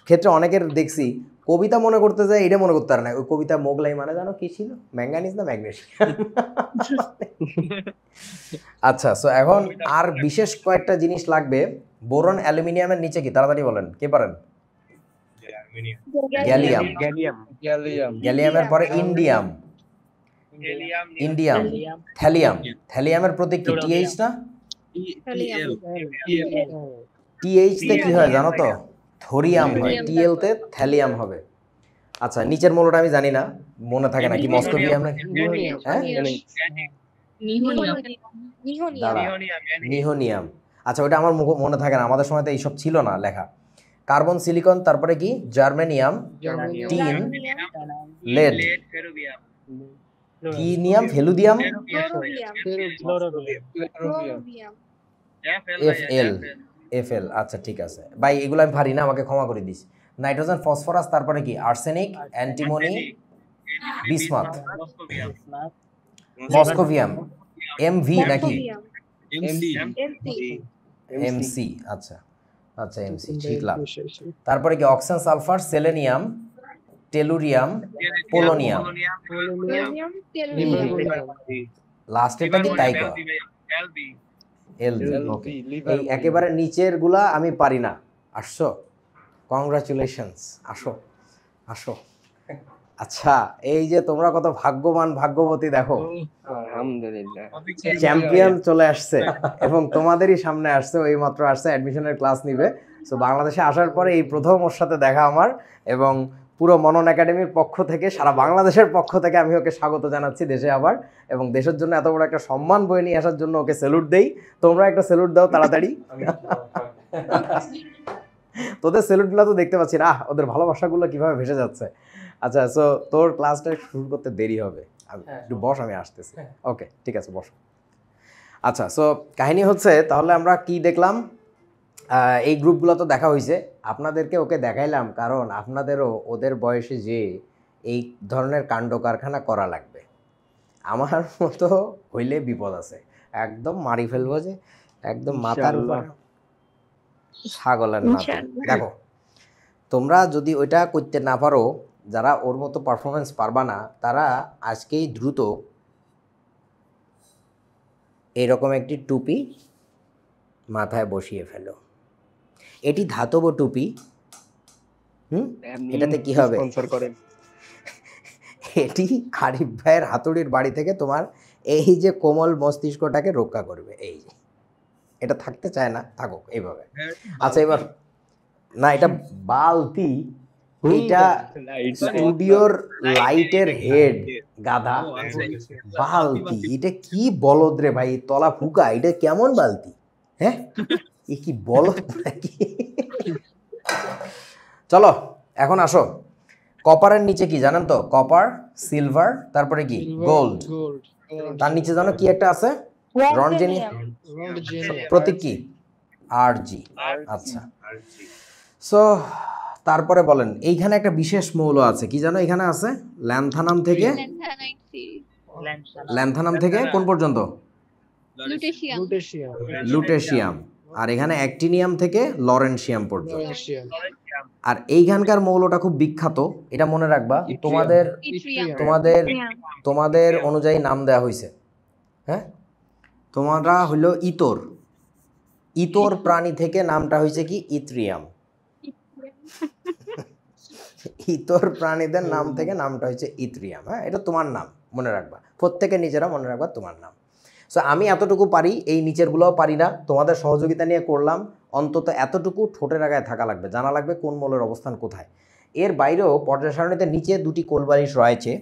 ক্ষেত্রে অনেকের দেখছি কবিতা মনে করতে যায়, এটা মনে করতে পারে না। ওই কবিতা মোগলাই মানে জানো কি ছিল? ম্যাঙ্গানিজ না ম্যাগনেসিয়াম। আচ্ছা, সো এখন আর বিশেষ কয়েকটা জিনিস লাগবে। বোরন, অ্যালুমিনিয়ামের নিচে কি? তাড়াতাড়ি বলেন, কে পারেন? গ্যালিয়াম, গ্যালিয়াম গ্যালিয়ামের পরে ইন্ডিয়াম, ইন্ডিয়াম, থ্যালিয়াম। থ্যালিয়ামের প্রতীক কি? টিএইচ না? টিএইচ তে কি হয় জানো তো? থোরিয়াম হয়। টিএল তে থ্যালিয়াম হবে। আচ্ছা, নিচের মৌলটা আমি জানি না, মনে থাকে না কি? মস্কোভিয়াম না? হ্যাঁ, দাঁড়া, নিহোনিয়াম। আচ্ছা, ওটা আমার মনে থাকে না, আমাদের সময় তো এইসব ছিল না লেখা। কার্বন, সিলিকন, তারপরে কি? জার্মেনিয়াম, টিন, লেড, কিনিয়াম, ফেলুদিয়াম, Chlorophyll. এফএল। আচ্ছা, ঠিক আছে ভাই, এগুলো আমি পারি না, আমাকে ক্ষমা করে দিস। নাইট্রোজেন, ফসফরাস, তারপরে কি? আর্সেনিক, অ্যান্টিমনি, বিসমাথ, মস্কোভিয়াম, এমভি নাকি? এমসি। আচ্ছা আচ্ছা, এমসি শিখলাম। তারপরে কি? Oxygen, sulphur, selenium, tellurium, polonium. Polonium, tellurium. লাস্টেরটা কি? টাইকো, এলবি। ওকে, এই একেবারে নিচের গুলা আমি পারি না। আসছো, কংগ্রাচুলেশনস, আসো আসো। আচ্ছা, এই যে তোমরা কত ভাগ্যবান ভাগ্যবতী, দেখো আলহামদুলিল্লাহ। চ্যাম্পিয়ন চলে আসছে এবং তোমাদেরই সামনে আসছে, ওই মাত্র আসছে, অ্যাডমিশনের ক্লাস নিবে। সো বাংলাদেশে আসার পরে এই প্রথম ওর সাথে দেখা আমার, এবং পুরো মনন একাডেমির পক্ষ থেকে, সারা বাংলাদেশের পক্ষ থেকে আমি ওকে স্বাগত জানাচ্ছি দেশে আবার, এবং দেশের জন্য এত বড় একটা সম্মান বয়ে নিয়ে আসার জন্য ওকে স্যালুট দেই। তোমরা একটা স্যালুট দাও তাড়াতাড়ি। তোদের স্যালুটগুলো তো দেখতে পাচ্ছি না, ওদের ভালোবাসাগুলো কিভাবে ভেসে যাচ্ছে। আচ্ছা, সো তোর ক্লাসটা শুরু করতে দেরি হবে, একটু বস, আমি আসতেছি। ওকে, ঠিক আছে, বস। আচ্ছা, সো কাহিনী হচ্ছে, তাহলে আমরা কি দেখলাম? এই গ্রুপগুলো তো দেখা হয়েছে, আপনাদেরকে ওকে দেখাইলাম কারণ আপনাদেরও ওদের বয়সে যে এই ধরনের কাণ্ড কারখানা করা লাগবে। আমার মতো হইলে বিপদ আছে, একদম মারি ফেলবো যে একদম মাথার ইনশাআল্লাহ। উপরে ছাগলের নাতি। ইনশাআল্লাহ। দেখো তোমরা যদি ওইটা করতে না পারো, যারা ওর মতো পারফরমেন্স পারবা না, তারা আজকেই দ্রুত এরকম একটি টুপি মাথায় বসিয়ে ফেলো। এটি ধাতব টুপি। এটাতে কি হবে? স্পন্সর করেন। এটি আরিফ ভাইয়ের হাতুড়ির বাড়ি থেকে তোমার এই যে কোমল মস্তিষ্কটাকে রক্ষা করবে। এই যে এটা থাকতে চায় না, থাকুক এইভাবে। আচ্ছা এবার না, এটা বালতি, এটা স্টুডিওর লাইটের হেড গাধা। বালতি এটা কি বলদ রে ভাই, তলা ফুকা, এটা কেমন বালতি? হ্যাঁ এ কি বলদ নাকি? চলো এখন আসো, কপারের নিচে কি জানেন তো? কপার, সিলভার, তারপরে কি গোল্ড। গোল্ড তার নিচে জানো কি একটা আছে? রনজেনিয়াম। প্রতীক কি? আরজি। আচ্ছা সো তারপরে বলেন, এইখানে একটা বিশেষ মৌল আছে, কি জানো? এখানে আছে ল্যান্থানাম থেকে, Lanthanide series. ল্যান্থানাম থেকে কোন পর্যন্ত? Lutetium. Lutetium lutetium. আর এখানে অ্যাক্টিনিয়াম থেকে লরেনশিয়াম পর্যন্ত। লরেনশিয়াম আর এইখানকার মৌলটা খুব বিখ্যাত, এটা মনে রাখবা। তোমাদের Yttrium. তোমাদের তোমাদের অনুযায়ী নাম দেওয়া হয়েছে। হ্যাঁ, তোমরা হইলো ইতর, ইতর প্রাণী থেকে নামটা হয়েছে কি? ইত্রিয়াম। ইতর প্রাণীদের নাম থেকে নামটা হয়েছে ইত্রিয়াম। হ্যাঁ, এটা তোমার নাম, মনে রাখবা। প্রত্যেকে নিজেরা মনে রাখবা তোমার নাম। সো আমি এতটুকু পারি, এই নিচেরগুলোও পারি না, তোমাদের সহযোগিতা নিয়ে করলাম। অন্তত এতটুকু ঠোঁটের আগায় থাকা লাগবে, জানা লাগবে কোন মৌলের অবস্থান কোথায়। এর বাইরেও পর্যায় সারণীতে নিচে দুটি কোলবালিশ রয়েছে,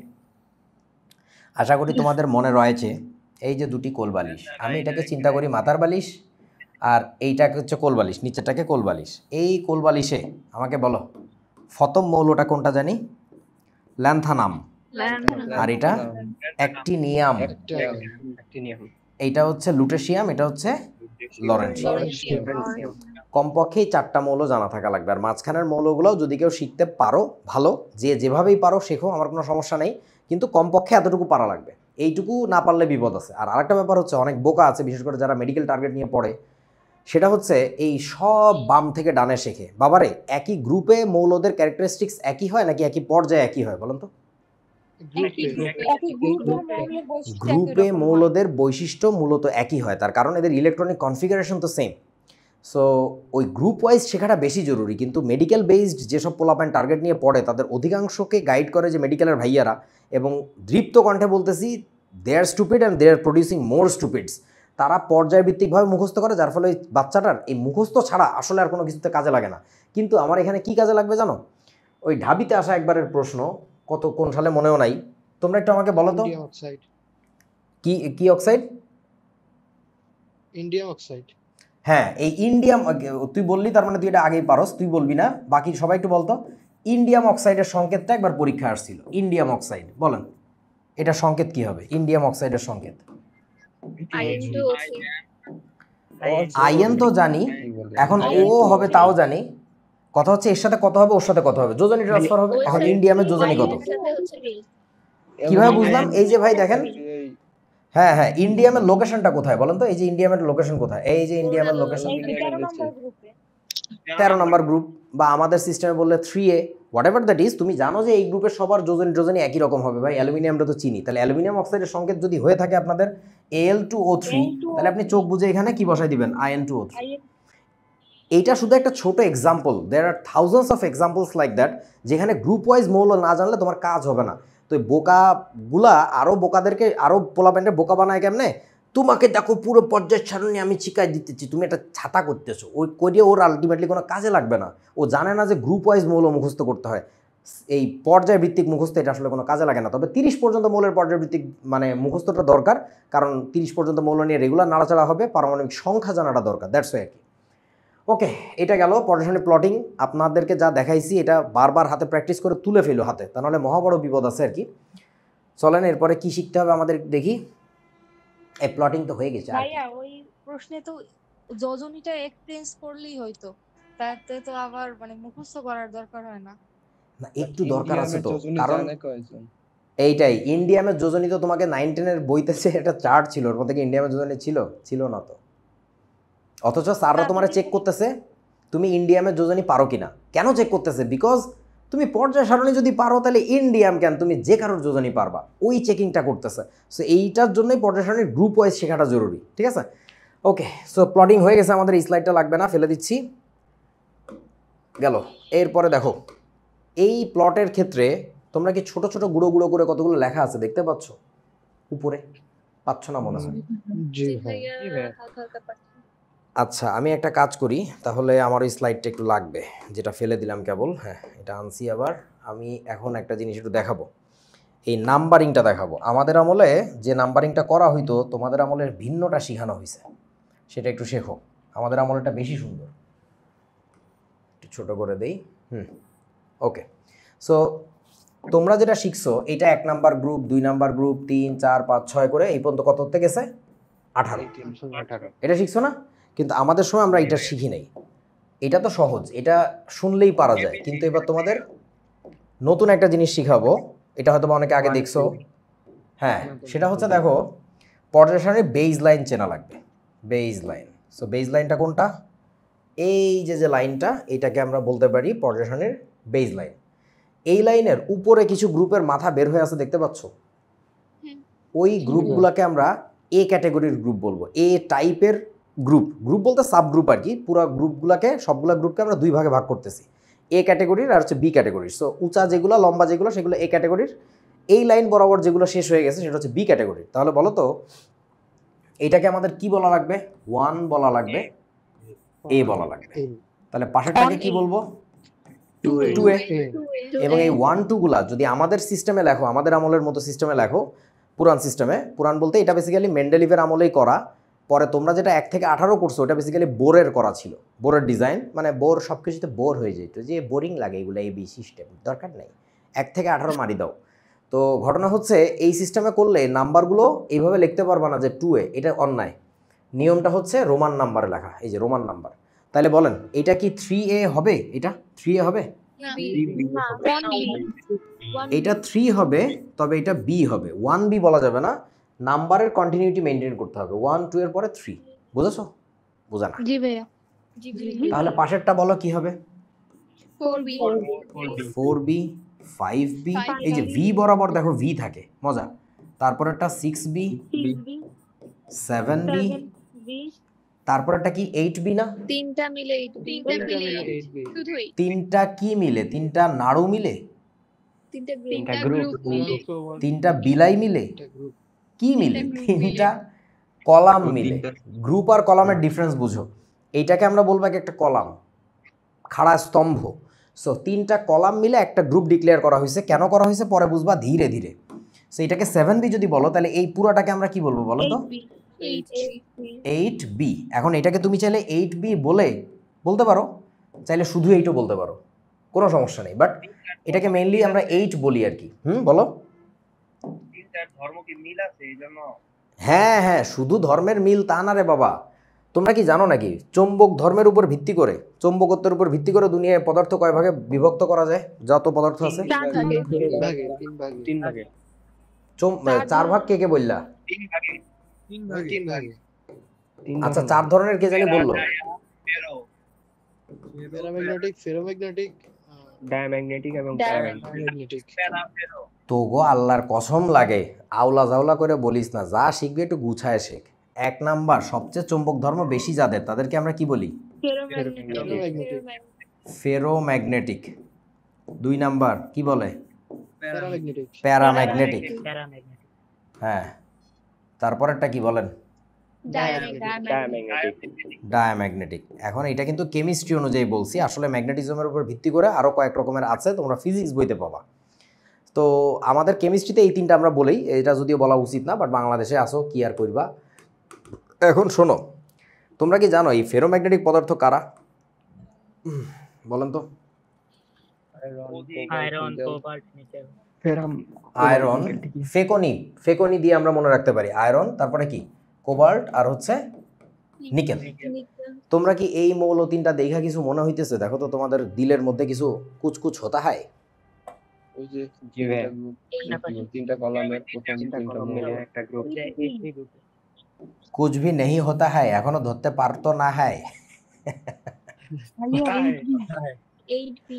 আশা করি তোমাদের মনে রয়েছে। এই যে দুটি কোলবালিশ, আমি এটাকে চিন্তা করি মাথার বালিশ, আর এইটাকে হচ্ছে কোলবালিশ, নিচেরটাকে কোলবালিশ। এই কোলবালিশে আমাকে বলো প্রথম মৌলটা কোনটা জানি? ল্যান্থানাম। আর এটা অ্যাক্টিনিয়াম। এইটা হচ্ছে লুটেশিয়াম, এটা হচ্ছে লরেনশিয়াম। কমপক্ষে এই চারটা মৌল জানা থাকা লাগবে। আর মাঝখানের মৌলগুলোও যদি কেউ শিখতে পারো ভালো, যে যেভাবেই পারো শেখো, আমার কোনো সমস্যা নেই, কিন্তু কমপক্ষে এতটুকু পারা লাগবে। এইটুকু না পারলে বিপদ আছে। আর আরেকটা ব্যাপার হচ্ছে, অনেক বোকা আছে বিশেষ করে যারা মেডিকেল টার্গেট নিয়ে পড়ে, সেটা হচ্ছে এই সব বাম থেকে ডানে শেখে। বাবারে, একই গ্রুপে মৌলদের ক্যারেক্টারিস্টিক্স একই হয় নাকি একই পর্যায়ে একই হয় বলেন তো? গ্রুপে মৌলদের বৈশিষ্ট্য মূলত একই হয়, তার কারণ এদের ইলেকট্রনিক কনফিগারেশন তো সেম। সো ওই গ্রুপ ওয়াইজ শেখাটা বেশি জরুরি। কিন্তু মেডিকেল বেসড যেসব পোলাপাইন টার্গেট নিয়ে পড়ে, তাদের অধিকাংশকে গাইড করে যে মেডিকেলের ভাইয়ারা, এবং দৃপ্ত কণ্ঠে বলতেছি, they are stupid and they are producing more stupids. তারা পর্যায়ভিত্তিকভাবে মুখস্থ করে, যার ফলে ওই বাচ্চাটার এই মুখস্থ ছাড়া আসলে আর কোনো কিছুতে কাজে লাগে না। কিন্তু আমার এখানে কি কাজে লাগবে জানো? ওই ঢাবিতে আসা একবারের প্রশ্ন, কত কোন সালে মনেও নাই, তোমরা একটু আমাকে বলো তো। কি কি অক্সাইড? Indium oxide. হ্যাঁ, এই ইন্ডিয়াম, তুই বললি তার মানে তুই এটা আগেই পারস, তুই বলবি না, বাকি সবাই একটু বলতো। ইন্ডিয়াম অক্সাইডের সংকেতটা একবার পরীক্ষা আসছিল। ইন্ডিয়াম অক্সাইড বলেন, এটা সংকেত কি হবে? ইন্ডিয়াম অক্সাইডের সংকেত আইএন তো জানি, এখন ও হবে তাও জানি। কথা হচ্ছে এর সাথে কত হবে, ওর সাথে কত হবে, যোজনী ট্রান্সফার হবে। এখন ইন্ডিয়ামের যোজনী কত কিভাবে বুঝলাম? এই যে ভাই দেখেন, হ্যাঁ হ্যাঁ, ইন্ডিয়ামের লোকেশনটা কোথায় বলেন তো? এই যে ইন্ডিয়ামের লোকেশন কোথায়? এই যে ইন্ডিয়ামের লোকেশন 13 নম্বর গ্রুপ, বা আমাদের সিস্টেমে বললে 3A, what ever that is. তুমি জানো যে এই গ্রুপের সবার যোজনী একই রকম হবে ভাই। অ্যালুমিনিয়ামটা তো চিনি, তাহলে অ্যালুমিনিয়াম অক্সাইডের সংকেত যদি হয়ে থাকে আপনাদের Al2O3, তাহলে আপনি চোখ বুঝে এখানে কি বসাই দিবেন? In2O3। এইটা শুধু একটা ছোট example, there are thousands of examples like that, যেখানে গ্রুপ ওয়াইজ মৌল না জানলে তোমার কাজ হবে না। তো এই বোকাগুলা আরও বোকাদেরকে আরও পোলাপ্যান্ডের বোকা বানায় কেমনে? তোমাকে দেখো পুরো পর্যায় সারণী আমি শিখাই দিতেছি, তুমি একটা ছাতা করতেছো, ওই করিয়ে ওর আলটিমেটলি কোনো কাজে লাগবে না। ও জানে না যে গ্রুপ ওয়াইজ মৌল মুখস্থ করতে হয়। এই পর্যায় ভিত্তিক মুখস্থ এটা আসলে কোনো কাজে লাগে না। তবে 30 পর্যন্ত মৌলের পর্যায় ভিত্তিক মানে মুখস্থটা দরকার, কারণ 30 পর্যন্ত মৌল নিয়ে রেগুলার নাড়াচাড়া হবে, পারমাণবিক সংখ্যা জানাটা দরকার। দ্যাটস ওয়াই আর কি। ওকে, এটা গেল পর্যায় প্লটিং। আপনাদেরকে যা দেখাইছি এটা বারবার হাতে প্র্যাকটিস করে তুলে ফেলো হাতে, তা নাহলে মহা বড় বিপদ আছে আর কি। চলেন এরপরে কি শিখতে হবে আমাদের দেখি। এই প্লটিং তো হয়ে গেছে। ভাইয়া ওই প্রশ্নে তো যোজনীটা এক্সপেরিয়েন্স করলেই হয়তো, তাতে তো আবার মানে মুখস্থ করার দরকার হয় না। না, একটু দরকার আছে তো, কারণ এইটাই ইন্ডিয়ামের যোজনী তো তোমাকে 9-10 এর বইতে একটা চার্ট ছিল, ওর মধ্যে কি ইন্ডিয়ামের যোজনী ছিল? ছিল না তো। অথচ স্যাররা তোমার চেক করতেছে তুমি ইন্ডিয়ামের যোজনী পারো কিনা। কেন চেক করতেছে? বিকজ তুমি পর্যায় সারণী যদি পারো তাহলে ইন্ডিয়াম কেন, তুমি যে কারোর যোজনী পারবা, ওই চেকিংটা করতেছে। সো এইটার জন্যই পর্যায় সারণীর গ্রুপ ওয়াইজ শেখাটা জরুরি, ঠিক আছে? ওকে, সো প্লটিং হয়ে গেছে আমাদের, এই স্লাইডটা লাগবে না, ফেলে দিচ্ছি, গেল। এরপরে দেখো এই প্লটের ক্ষেত্রে তোমরা কি ছোট ছোট গুঁড়ো গুঁড়ো করে কতগুলো লেখা আছে দেখতে পাচ্ছ উপরে? পাচ্ছ না মনে হয়? জি জি ভাই ভাইয়া হালকা হালকা পাচ্ছি। আচ্ছা, আমি একটা কাজ করি তাহলে, আমার ওই স্লাইডটা একটু লাগবে, যেটা ফেলে দিলাম কেবল। হ্যাঁ, এটা আনছি আবার। আমি এখন একটা জিনিস একটু দেখাবো, এই নাম্বারিংটা দেখাবো। আমাদের আমলে যে নাম্বারিংটা করা হইতো, তোমাদের আমলের ভিন্নটা শেখানো হয়েছে, সেটা একটু শেখো। আমাদের আমলটা বেশি সুন্দর, একটু ছোটো করে দেই। ওকে, সো তোমরা যেটা শিখছো এটা 1 নাম্বার গ্রুপ, 2 নাম্বার গ্রুপ, 3, 4, 5, 6 করে এই পর্যন্ত কত হতে গেছে? 18। এটা শিখছো না? কিন্তু আমাদের সময় আমরা এটা শিখি নাই। এটা তো সহজ, এটা শুনলেই পারা যায়, কিন্তু এবার তোমাদের নতুন একটা জিনিস শিখাবো, এটা হয়তো অনেকে আগে দেখছো। হ্যাঁ, সেটা হচ্ছে দেখো পর্যায় সারণীর বেজ লাইন চেনা লাগবে, বেজ লাইন। সো বেজ লাইনটা কোনটা? এই যে লাইনটা, এটাকে আমরা বলতে পারি পর্যায় সারণীর বেজ লাইন। এই লাইনের উপরে কিছু গ্রুপের মাথা বের হয়ে আছে দেখতে পাচ্ছ? ওই গ্রুপগুলোকে আমরা এ ক্যাটাগরির গ্রুপ বলবো, এ টাইপের গ্রুপ। গ্রুপ বলতে সাব গ্রুপ আর কি। পুরো গ্রুপগুলোকে, সবগুলা গ্রুপকে আমরা 2 ভাগে ভাগ করতেছি, এ ক্যাটাগরির আর হচ্ছে বি ক্যাটাগরির। সো উঁচা যেগুলো, লম্বা যেগুলো, সেগুলো এ ক্যাটাগরির। এই লাইন বরাবর যেগুলো শেষ হয়ে গেছে সেটা হচ্ছে বি ক্যাটাগরির। তাহলে বলো তো এটাকে আমাদের কি বলা লাগবে? 1 বলা লাগবে, এ বলা লাগবে। তাহলে পাশেরটাকে কি বলবো? 2A। এবং এই 1, 2 গুলা যদি আমাদের সিস্টেমে লেখো, আমাদের আমলের মতো সিস্টেমে লেখো, পুরান সিস্টেমে, পুরান বলতে এটা বেসিক্যালি মেন্ডেলিভের আমলেই করা। পরে তোমরা যেটা 1 থেকে 18 করছো ওটা বেসিক্যালি বোরের করা ছিল, বোরের ডিজাইন। মানে বোর সব কিছুতে বোর হয়ে যেত, যে বোরিং লাগে এগুলো, এই বি সিস্টেম দরকার নেই, 1 থেকে 18 মারি দাও। তো ঘটনা হচ্ছে এই সিস্টেমে করলে নাম্বারগুলো এইভাবে লিখতে পারবা না যে 2A, এটা অন্যায়। নিয়মটা হচ্ছে রোমান নাম্বারে লেখা, এই যে রোমান নাম্বার। তাহলে বলেন এটা কি 3A হবে? এটা 3A হবে? এটা 3 হবে, তবে এটা বি হবে, 1B বলা যাবে না। নাম্বারের কন্টিনিউটি মেনটেন করতে হবে, 1, 2 এর পরে 3। বুঝেছো? বোঝা না? জি ভাইয়া। তাহলে পাশেরটা বলো কি হবে? 4B 4B, 5B। এই যে ভি বরাবর দেখো ভি থাকে, মজা। তারপরেরটা 6B, 7B, তারপরেরটা কি 8B না? তিনটা মিলে 8B। শুধু 8। তিনটা কি মিলে? তিনটা নাড়ু মিলে? তিনটা গ্রুপ মিলে। তিনটা বিলাই মিলে? কি মিলে? তিনটা কলাম মিলে। গ্রুপ আর কলামের ডিফারেন্স বুঝো। এইটাকে আমরা বলবো একটা কলাম, খাড়া স্তম্ভ। সো 3টা কলাম মিলে একটা গ্রুপ ডিক্লেয়ার করা হয়েছে। কেন করা হয়েছে পরে বুঝবা ধীরে ধীরে। সো এটাকে 7B যদি বলো তাহলে এই পুরাটাকে আমরা কি বলবো বলো তো? 8B। এখন এটাকে তুমি চাইলে 8B বলতে পারো, চাইলে শুধু 8ও বলতে পারো, কোনো সমস্যা নেই। বাট এটাকে মেইনলি আমরা 8 বলি আর কি। বলো। হ্যাঁ হ্যাঁ, শুধু ধর্মের মিল তা না রে বাবা। তোমরা কি জানো নাকি চৌম্বক ধর্মের উপর ভিত্তি করে, চৌম্বকত্বের উপর ভিত্তি করে দুনিয়ায় পদার্থ কয় ভাগে বিভক্ত করা যায়? যত পদার্থ আছে 3 ভাগে। 4 ভাগ কে কে বললা? 3 ভাগে। আচ্ছা, 4 ধরনের কে জানি বললো? প্যারাম্যাগনেটিক, ফেরোম্যাগনেটিক, ডায়াম্যাগনেটিক এবং প্যারাম্যাগনেটিক। তো গো আল্লাহর কসম লাগে, আওলা জাওলা করে বলিস না, যা শিখবি একটু গুছায় শেখ। 1 নাম্বার সবচেয়ে চৌম্বক ধর্ম বেশি যাদের, তাদেরকে আমরা কি বলি? ফেরোম্যাগনেটিক। 2 নাম্বার কি বলে? প্যারাম্যাগনেটিক। হ্যাঁ, তারপরেরটা কি বলেন? ডায়াম্যাগনেটিক। এখন এটা কিন্তু কেমিস্ট্রি অনুযায়ী বলছি, আসলে ম্যাগনেটিজমের উপর ভিত্তি করে আরও কয়েক রকমের আছে, তোমরা ফিজিক্স বইতে পাবা। তো আমাদের কেমিস্ট্রিতে এই 3টা আমরা বলি, এটা যদিও বলা উচিত না, বাট বাংলাদেশে আসো কি আর করবা। এখন শোনো, তোমরা কি জানো এই ফেরোম্যাগনেটিক পদার্থ কারা? বলেন তো। আয়রন, ফেকনি দিয়ে আমরা মনে রাখতে পারি। আয়রন, তারপরে কি কোবাল্ট, আর হচ্ছে নিকেল। তোমরা কি এই মৌল 3টা দেখা কিছু মনে হইতেছে? দেখো তো তোমাদের দিলের মধ্যে কিছু কুচকুচ হতা হয়? ওই যে 3টা কলামের প্রথম 3টা মিলে একটা গ্রুপ। কুছ ভি নেহি হতা হ্যায় এখনো ধরতে পারতো না হ্যায়। Eight B.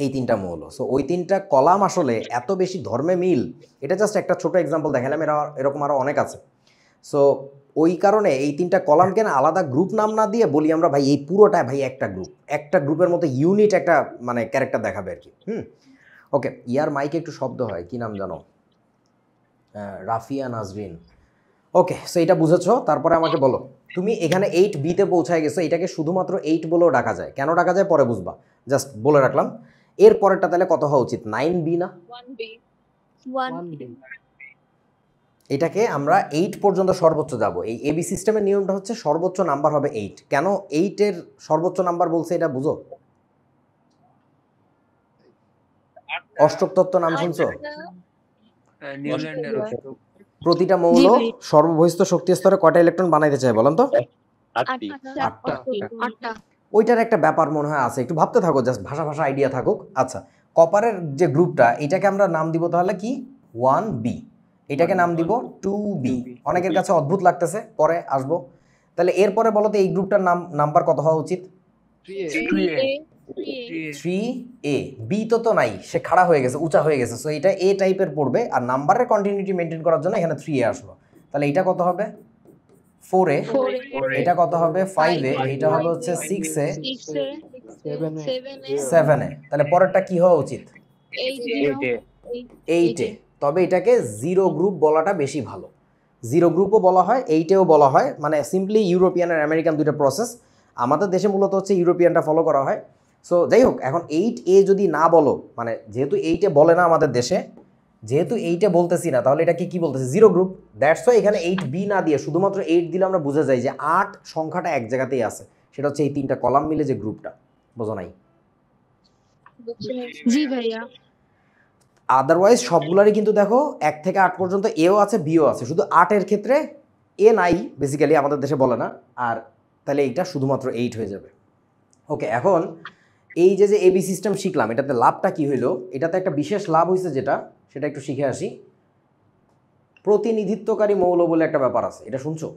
এই তিনটা মৌল। সো ওই তিনটা কলাম আসলে এত বেশি ধর্মে মিল, এটা জাস্ট একটা ছোট এক্সাম্পল দেখালাম, এরকম আরও অনেক আছে। সো ওই কারণে এই তিনটা কলামকে না আলাদা গ্রুপ নাম না দিয়ে বলি আমরা ভাই এই পুরোটা ভাই একটা গ্রুপ, একটা গ্রুপের মতো ইউনিট একটা মানে ক্যারেক্টার দেখাবে আর কি। ওকে, ইয়ার মাইকে একটু শব্দ হয়, কি নাম জানো? রাফিয়া নাজরিন। ওকে, সো এটা বুঝেছো। তারপরে আমাকে বলো, তুমি এখানে 8B-তে পৌঁছায় গেছো, এটাকে শুধুমাত্র 8 বলেও ডাকা যায়। কেন ডাকা যায় পরে বুঝবা, জাস্ট বলে রাখলাম। এর পরেরটা তাহলে কত হওয়া উচিত? 9B না? 1B. 1B. এটাকে আমরা 8 পর্যন্ত সর্বোচ্চ যাব। এই এবি সিস্টেমের নিয়মটা হচ্ছে সর্বোচ্চ নাম্বার হবে 8। কেন 8-এর সর্বোচ্চ নাম্বার বলছে এটা বুঝো? অষ্টক তত্ত্ব নাম শুনছো? প্রতিটা মৌল সর্ববহিষ্ঠ শক্তি স্তরে কয়টা ইলেকট্রন বানাইতে চায় বলেন তো? 8টা. ওইটার একটা ব্যাপার মনে হয় আছে, একটু ভাবতে থাকো, জাস্ট ভাষা আইডিয়া থাকুক। আচ্ছা, কপারের যে গ্রুপটা, এটাকে আমরা নাম দিব তাহলে কি? 1B। এটাকে নাম দিব 2B। অনেকের কাছে অদ্ভুত লাগতেছে, পরে আসবো। তাহলে এরপরে বলো তো এই গ্রুপটার নাম্বার কত হওয়া উচিত? 3A. 3A। বি তো নাই, সে খাড়া হয়ে গেছে, উঁচা হয়ে গেছে, সো এটা এ টাইপের পড়বে। আর নাম্বারের কন্টিনিউটি মেনটেন করার জন্য এখানে 3A আসলো। তাহলে এটা কত হবে? 4A। এটা কত হবে? 5A। এটা হবে হচ্ছে 6A। 7A। তাহলে পরেরটা কি হওয়া উচিত? 8A। তবে এটাকে জিরো গ্রুপ বলাটা বেশি ভালো। জিরো গ্রুপও বলা হয়, 8এও বলা হয়, মানে সিম্পলি ইউরোপিয়ান আর আমেরিকান দুইটা প্রসেস। আমাদের দেশে মূলত হচ্ছে ইউরোপিয়ানটা ফলো করা হয়। সো যাই হোক, এখন 8A যদি না বলো, মানে যেহেতু 8এ বলে না আমাদের দেশে, যেহেতু 8এ বলতেছি না, তাহলে এটাকে কি বলতেছি? Zero group. দ্যাটস ওয়াই এখানে 8B না দিয়ে শুধুমাত্র 8 দিলে আমরা বুঝে যাই যে 8 সংখ্যাটা এক জায়গাতেই আছে। সেটা হচ্ছে এই তিনটা কলাম মিলে যে গ্রুপটা, বোঝো নাই? জি ভাইয়া। আদারওয়াইজ সবগুলারই কিন্তু দেখো 1 থেকে 8 পর্যন্ত এও আছে, বিও আছে, শুধু 8-এর ক্ষেত্রে এ নাই, বেসিক্যালি আমাদের দেশে বলে না। আর তাহলে এইটা শুধুমাত্র 8 হয়ে যাবে। ওকে, এখন এই যে এবি সিস্টেম শিখলাম, এটাতে লাভটা কি হইলো? এটাতে একটা বিশেষ লাভ হয়েছে, যেটা সেটা একটু শিখে আসি। প্রতিনিধিত্বকারী মৌল বলে একটা ব্যাপার আছে, এটা শুনছো?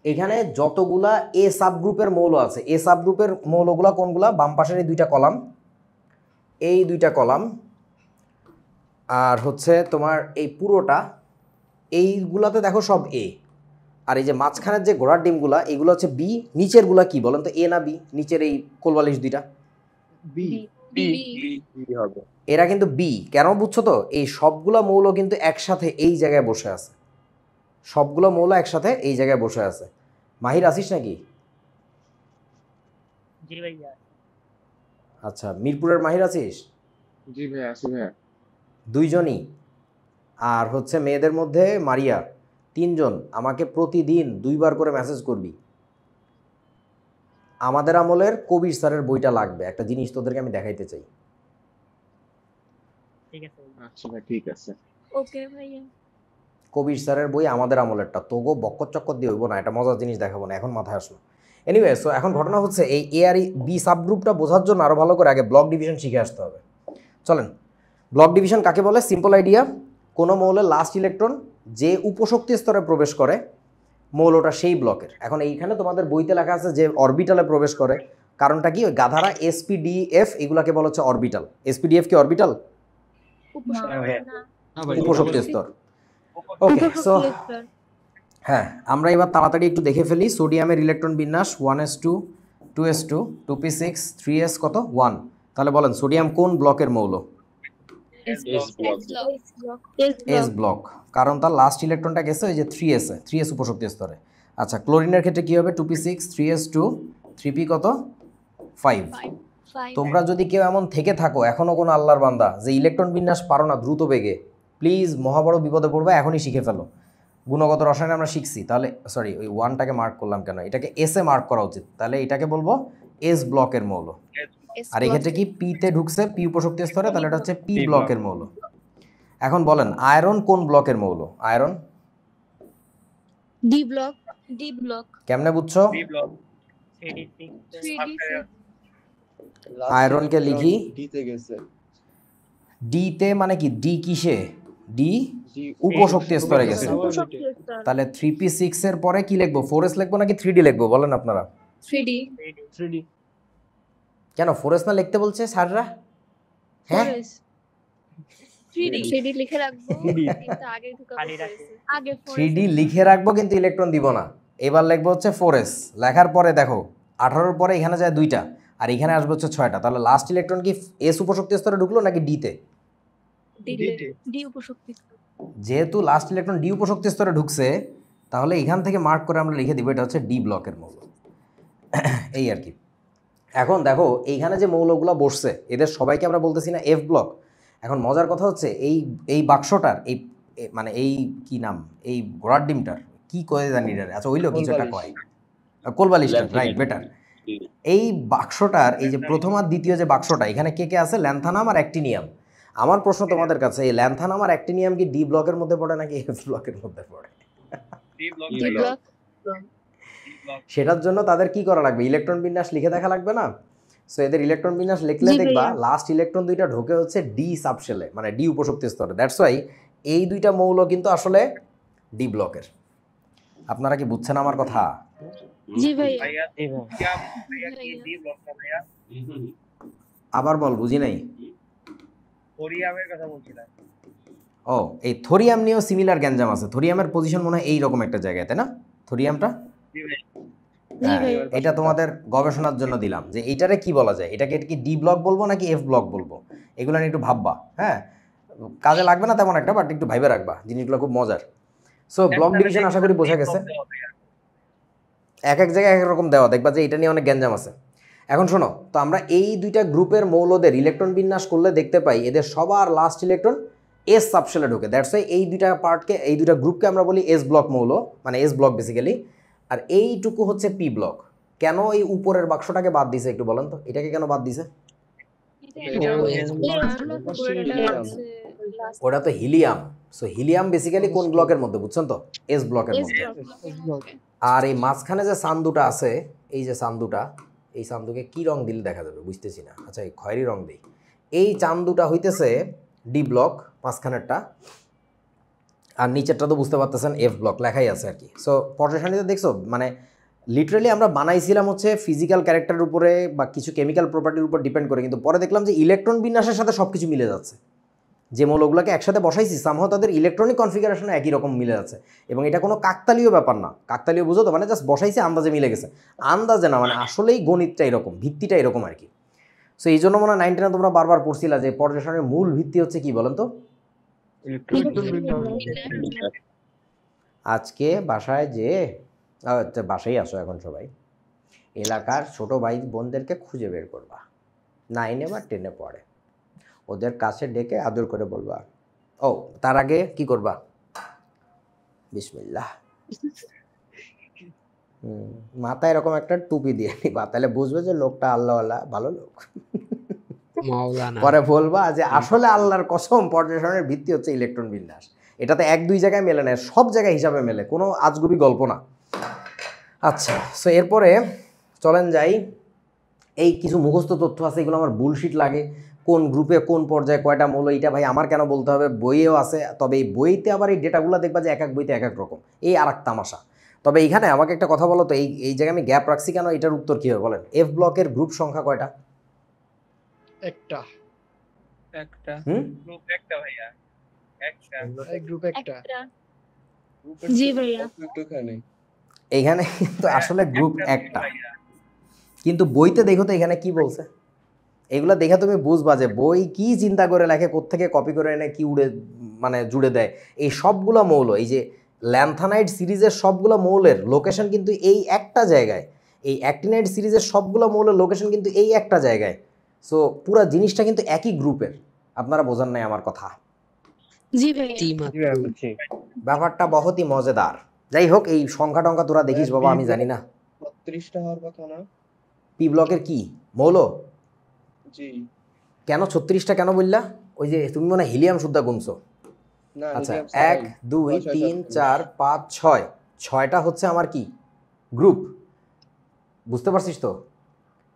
এখানে যতগুলা এ সাবগ্রুপের মৌল আছে, এ সাবগ্রুপের মৌলগুলা কোনগুলা? বাম পাশের এই দুইটা কলাম, এই দুইটা কলাম, আর হচ্ছে তোমার এই পুরোটা, এইগুলাতে দেখো সব এ। আর এই যে মাঝখানের যে ঘোড়ার ডিমগুলা, এইগুলো হচ্ছে বি। নিচেরগুলা কি বলেন তো? এ না বি? নিচের এই কোলবালিশ দুইটা এরা কিন্তু বি। কেন বুঝছো তো? এই সবগুলা মৌল কিন্তু একসাথে এই জায়গায় বসে আছে, সবগুলো মৌল একসাথে এই জায়গায় বসে আছে। মাহির আসিস নাকি? জি ভাইয়া। আচ্ছা, মিরপুরের মাহির আছিস? জি ভাই, আসি ভাইয়া। দুইজনই। আর হচ্ছে মেয়েদের মধ্যে মারিয়া, 3 জন। আমাকে প্রতিদিন 2 বার করে মেসেজ করবি। আমাদের আমলের কবির স্যারের বইটা লাগবে, একটা জিনিস তোদেরকে আমি দেখাইতে চাই। ঠিক আছে ভাইয়া। আচ্ছা ভাই, ঠিক আছে। ওকে ভাইয়া। কবির স্যারের বই আমাদের আমলেরটা, তোগো বক্কর চক্কর দিয়ে হইব না, এটা মজার জিনিস দেখাবো না, এখন মাথায় আসলো। এনিওয়ে, সো এখন ঘটনা হচ্ছে এই এ আর বি সাবগ্রুপটা বোঝার জন্য আরও ভালো করে আগে ব্লক ডিভিশন শিখে আসতে হবে। চলেন, ব্লক ডিভিশন কাকে বলে? সিম্পল আইডিয়া, কোনো মৌলের লাস্ট ইলেকট্রন যে উপশক্তি স্তরে প্রবেশ করে মৌলটা সেই ব্লকের। এখন এইখানে তোমাদের বইতে লেখা আছে যে অরবিটালে প্রবেশ করে, কারণটা কি? ওই গাধারা এসপিডিএফ এগুলাকে বলা হচ্ছে অরবিটাল। এসপিডিএফ কি অরবিটাল? উপশক্তি স্তর। ওকে, সো হ্যাঁ, আমরা এবার তাড়াতাড়ি একটু দেখে ফেলি। সোডিয়ামের ইলেকট্রন বিন্যাস 1s2 2s2 2p6 3s কত 1। তাহলে বলেন সোডিয়াম কোন ব্লকের মৌল? এস ব্লক, কারণ তার লাস্ট ইলেকট্রনটা গেছে ওই যে 3s উপশক্তি স্তরে। আচ্ছা, ক্লোরিনের ক্ষেত্রে কি হবে? 2p6 3s2 3p কত 5। তোমরা যদি কেউ এমন থেকে থাকো এখনো কোনো আল্লাহর বান্দা যে ইলেকট্রন বিন্যাস পারো না দ্রুত বেগে, প্লিজ মহাবড় বিপদে পড়বে, এখনই শিখে ফেলো। গুণগত রসায়নে আমরা শিখছি, তাহলে সরি ওই 1টাকে মার্ক করলাম কেন? এটাকে এসে মার্ক করা উচিত। তাহলে এটাকে বলবো এস ব্লকের মৌল। আর এই ক্ষেত্রে কি পিতে ঢুকছে, পি উপশক্তি স্তরে, তাহলে এটা হচ্ছে পি ব্লকের মৌল। এখন বলেন আয়রন কোন ব্লকের মৌল? Iron D block. কেমনে বুঝছো? আয়রনকে লিখি ডিতে গেছে। ডিতে, মানে কি ডি কিসে? ডি উপশক্তি স্তরে গেছে। উপশক্তি স্তর। তাহলে 3p6 এর পরে কি লিখবো, 4s লিখবো নাকি 3d লিখবো বলেন আপনারা? 3D 3D কেন 4s না লিখতে বলছে স্যাররা? হ্যাঁ 3D লিখে রাখবো, কিন্তু আগে ঢুকাবো খালি রাখি। 4S আগে 3d লিখে রাখবো কিন্তু ইলেকট্রন দিব না। এবার লিখবো হচ্ছে 4s, লেখার পরে দেখো 18 পরে এখানে যায় 2টা আর এখানে আসবে হচ্ছে 6টা। তাহলে লাস্ট ইলেকট্রন কি s উপশক্তি স্তরে ঢুকলো নাকি d তে? ডি উপশক্তি স্তর। যেহেতু লাস্ট ইলেকট্রন ডি উপশক্তি স্তরে ঢুকছে, তাহলে এখান থেকে মার্ক করে আমরা লিখে দিব এটা হচ্ছে ডি ব্লকের মৌল। এই আর কি। এখন দেখো এইখানে যে মৌলগুলো বসছে এদের সবাইকে আমরা বলতেছি না এফ ব্লক। এখন মজার কথা হচ্ছে এই বাক্সটার মানে এই কি নাম, এই ঘোড়ার ডিমটার কি কয়ে জানি রে, আচ্ছা ওইলো কিছু একটা কয়, কোলবালিশটা, রাইট, বেটার। এই বাক্সটার এই যে প্রথম আর দ্বিতীয় যে বাক্সটা, এখানে কে কে আছে? ল্যান্থানাম আর অ্যাক্টিনিয়াম। আমার প্রশ্ন তোমাদের কাছে, এই ল্যান্থানাম আর অ্যাক্টিনিয়াম কি ডি ব্লকের মধ্যে পড়ে নাকি এফ ব্লকের মধ্যে পড়ে? D block. সেটার জন্য তাদের কি করা লাগবে? ইলেকট্রন বিন্যাস লিখে দেখা লাগবে না? সো এদের ইলেকট্রন বিন্যাস লিখলে জি দেখবা ভাইয়া। লাস্ট ইলেকট্রন দুইটা ঢোকে হচ্ছে ডি সাবশেলে, মানে ডি উপশক্তি স্তরে। দ্যাটস ওয়াই এই দুইটা মৌল কিন্তু আসলে ডি ব্লকের। আপনারা কি বুঝছেন আমার কথা? জি ভাই। আবার বল, বুঝি নাই। থোরিয়ামের কথা বলছিলাম। ও, এই থোরিয়াম নিয়েও সিমিলার গ্যাঞ্জাম আছে। থোরিয়ামের পজিশন মনে হয় এইরকম একটা জায়গায়, তাই না? থোরিয়ামটা হ্যাঁ, এটা তোমাদের গবেষণার জন্য দিলাম যে এইটারে কি বলা যায়, এটাকে কি ডি ব্লক বলবো নাকি এফ ব্লক বলবো, এগুলো নিয়ে একটু ভাববা। হ্যাঁ, কাজে লাগবে না তেমন একটা, বাট একটু ভাইবে রাখবা, জিনিসগুলো খুব মজার। সো ব্লক ডিভিশন আশা করি বোঝা গেছে। এক এক জায়গায় এক রকম দেওয়া, দেখবা যে এটা নিয়ে অনেক গ্যাঞ্জাম আছে। এখন শোনো, তো আমরা এই দুইটা গ্রুপের মৌলদের ইলেকট্রন বিন্যাস করলে দেখতে পাই এদের সবার লাস্ট ইলেকট্রন এস সাবশেলে ঢোকে। দ্যাটস ওয়াই এই দুইটা পার্টকে, এই দুইটা গ্রুপকে আমরা বলি এস ব্লক মৌল, মানে এস ব্লক বেসিক্যালি। আর এইটুকু হচ্ছে পি ব্লক। কেন এই উপরের বাক্সটাকে বাদ দিছে একটু বলেন তো, এটাকে কেন বাদ দিছে? ওটা তো হিলিয়াম। সো হিলিয়াম বেসিক্যালি কোন ব্লকের মধ্যে, বুঝছেন তো? এস ব্লকের মধ্যে। আর এই মাঝখানে যে সান্দুটা আছে, এই যে সান্দুটা, এই চান্দুকে কি রং দিলে দেখা যাবে বুঝতেছি না, আচ্ছা এই খয়েরি রং দিই। এই চান্দুটা হইতেছে ডি ব্লক মাঝখানেরটা, আর নিচেরটা তো বুঝতে পারতেছেন এফ ব্লক লেখাই আছে আর কি। সো পর্যায় সারণীতে দেখছো, মানে লিটারালি আমরা বানাইছিলাম হচ্ছে ফিজিক্যাল ক্যারেক্টারের উপরে বা কিছু কেমিক্যাল প্রপার্টির উপর ডিপেন্ড করে, কিন্তু পরে দেখলাম যে ইলেকট্রন বিন্যাসের সাথে সব কিছু মিলে যাচ্ছে। যে মৌলগুলোকে একসাথে বসাইছি সামহাও তাদের ইলেকট্রনিক কনফিগারেশনে একই রকম মিলে যাচ্ছে, এবং এটা কোনো কাকতালীয় ব্যাপার না। কাকতালীয় বুঝো তো, মানে জাস্ট বসাইছি আন্দাজে মিলে গেছে। আন্দাজে না, মানে আসলেই গণিতটা এরকম, ভিত্তিটা এরকম আর কি। সো এই জন্য মনে হয় 9 10 তোমরা বারবার পড়ছিলা যে পর্যায় সারণীর মূল ভিত্তি হচ্ছে কি বলেন তো? আজকে বাসায় যে বাসায় আসো এখন সবাই, এলাকার ছোট ভাই বোনদেরকে খুঁজে বের করবা, 9 বা 10 পড়ে, ওদের কাছে ডেকে আদর করে বলবা। ও তার আগে কি করবা? বিসমিল্লাহ। মাথায় এরকম একটা টুপি দিয়ে নিবা, তাহলে বুঝবে যে লোকটা আল্লাহওয়ালা, ভালো লোক। পরে বলবা যে আসলে আল্লাহর কসম পর্যায় সারণীর ভিত্তি হচ্ছে ইলেকট্রন বিন্যাস। এটাতে 1 2 জায়গায় মেলে না, সব জায়গায় হিসাবে মেলে, কোনো আজগুবি গল্প না। আচ্ছা, সো এরপরে চলেন যাই। এই কিছু মুখস্থ তথ্য আছে, এগুলো আমার বুলশিট লাগে। কোন গ্রুপে কোন পর্যায়ে কয়টা মৌল, এইটা ভাই আমার কেন বলতে হবে? বইয়েও আছে, তবে এই বইতে আবার এই ডেটাগুলো দেখবা যে এক এক বইতে এক এক রকম, এই আর এক তামাশা। তবে এইখানে আমাকে একটা কথা বলো তো, এই জায়গায় আমি গ্যাপ রাখছি কেন, এটার উত্তর কী হবে বলেন? এফ ব্লকের গ্রুপ সংখ্যা কয়টা? একটা গ্রুপ একটা ভাইয়া, একটা এই গ্রুপ একটা জি ভাইয়া। এইখানে কিন্তু আসলে গ্রুপ একটা, কিন্তু বইতে দেখো তো এখানে কি বলছে। এগুলো দেখে তুমি বুঝবা যে বই কি চিন্তা করে লেখে, কোত্থেকে কপি করে এনে কি উড়ে মানে জুড়ে দেয়। এই সবগুলো মৌল, এই যে ল্যান্থানাইড সিরিজের সবগুলো মৌলের লোকেশন কিন্তু এই একটা জায়গায়, এই অ্যাক্টিনাইড সিরিজের সবগুলো মৌলের লোকেশন কিন্তু এই একটা জায়গায়। সো পুরো জিনিসটা কিন্তু একই গ্রুপের। আপনারা বোঝান নাই আমার কথা? জি ভাইয়া। ব্যাপারটা বহুতই মজাদার। যাই হোক, এই সংখ্যা টংখ্যা তোরা দেখিস বাবা, আমি জানি না। 36টা হওয়ার কথা না? পি ব্লকের কি মৌল? জি কেন 36টা কেন বললা? ওই যে তুমি মনে হয় হিলিয়াম শুদ্ধা গুনছো। না, আচ্ছা, helium 1 2 3 4 5 6, 6টা হচ্ছে আমার কি গ্রুপ, বুঝতে পারছিস তো?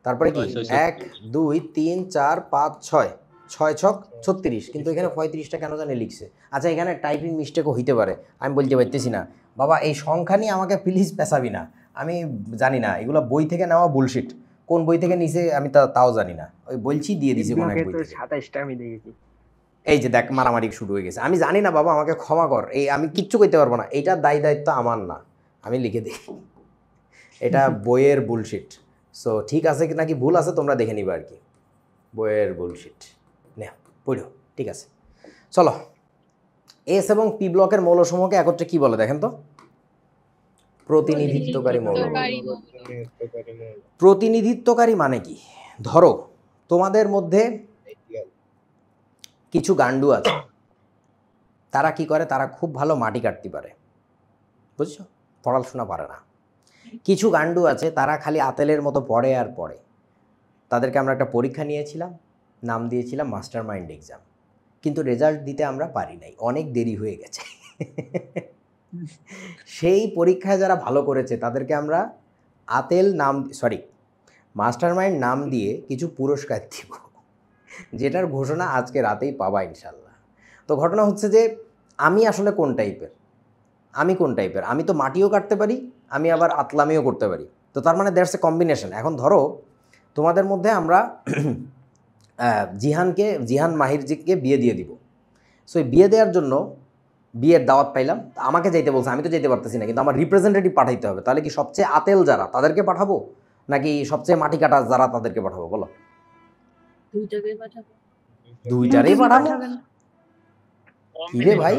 তারপরে কি 1 2 3 4 5 6, 6 ছক 36, কিন্তু এখানে 35টা কেন জানি লিখছে। আচ্ছা এখানে টাইপিং মিস্টেকও হইতে পারে, আমি বলতে পারতেছি না বাবা। এই সংখ্যা নিয়ে আমাকে প্লিজ পেছাবি না, আমি জানি না এগুলো বই থেকে নেওয়া বুলশিট। কোন বই থেকে নিছে আমি তাও জানি না, ওই বলছি দিয়ে দিছি কোন এক বই থেকে। 27টা আমি দেখেছি। এই যে দেখ মারামারি শুরু হয়ে গেছে, আমি জানি না বাবা, আমাকে ক্ষমা কর, এই আমি কিচ্ছু করতে পারবো না, এইটা দায়িত্ব আমার না, আমি লিখে দিই, এটা বইয়ের বুলশিট। সো ঠিক আছে কি নাকি ভুল আছে তোমরা দেখে নিবে আর কি, বইয়ের বুলশিট নে পড়ো। ঠিক আছে চলো, এস এবং পি ব্লকের মৌলসমূহকে একত্রে কি বলে দেখেন তো? প্রতিনিধিত্বকারী মৌল। প্রতিনিধিত্বকারী মানে কি? ধরো তোমাদের মধ্যে কিছু গান্ডু আছে, তারা কি করে, তারা খুব ভালো মাটি কাটতে পারে, বুঝছো, পড়াশোনা পারে না। কিছু গান্ডু আছে তারা খালি আতেলের মতো পড়ে আর পড়ে। তাদেরকে আমরা একটা পরীক্ষা নিয়েছিলাম, নাম দিয়েছিলাম মাস্টার মাইন্ড এক্সাম, কিন্তু রেজাল্ট দিতে আমরা পারি নাই, অনেক দেরি হয়ে গেছে। সেই পরীক্ষায় যারা ভালো করেছে তাদেরকে আমরা মাস্টার মাইন্ড নাম দিয়ে কিছু পুরস্কার দিব, যেটার ঘোষণা আজকে রাতেই পাবা ইনশাল্লাহ। তো ঘটনা হচ্ছে যে আমি আসলে কোন টাইপের, আমি তো মাটিও কাটতে পারি, আমি আবার আতলামিও করতে পারি। তো তার মানে দ্যাটস এ কম্বিনেশন। এখন ধরো তোমাদের মধ্যে আমরা জিহান মাহিরজিকে বিয়ে দিয়ে দিব। সো এই বিয়ে দেওয়ার জন্য বিয়ের দাওয়াত পাইলাম, আমাকে যাইতে বলছে, আমি তো যেতে পারতেছি না, কিন্তু আমার রিপ্রেজেন্টেটিভ পাঠাইতে হবে। তাহলে কি সবচেয়ে আতেল যারা তাদেরকে পাঠাবো, নাকি সবচেয়ে মাটি কাটা যারা তাদেরকে পাঠাবো? বলো। দুইটারেই পাঠাবো কি রে ভাই?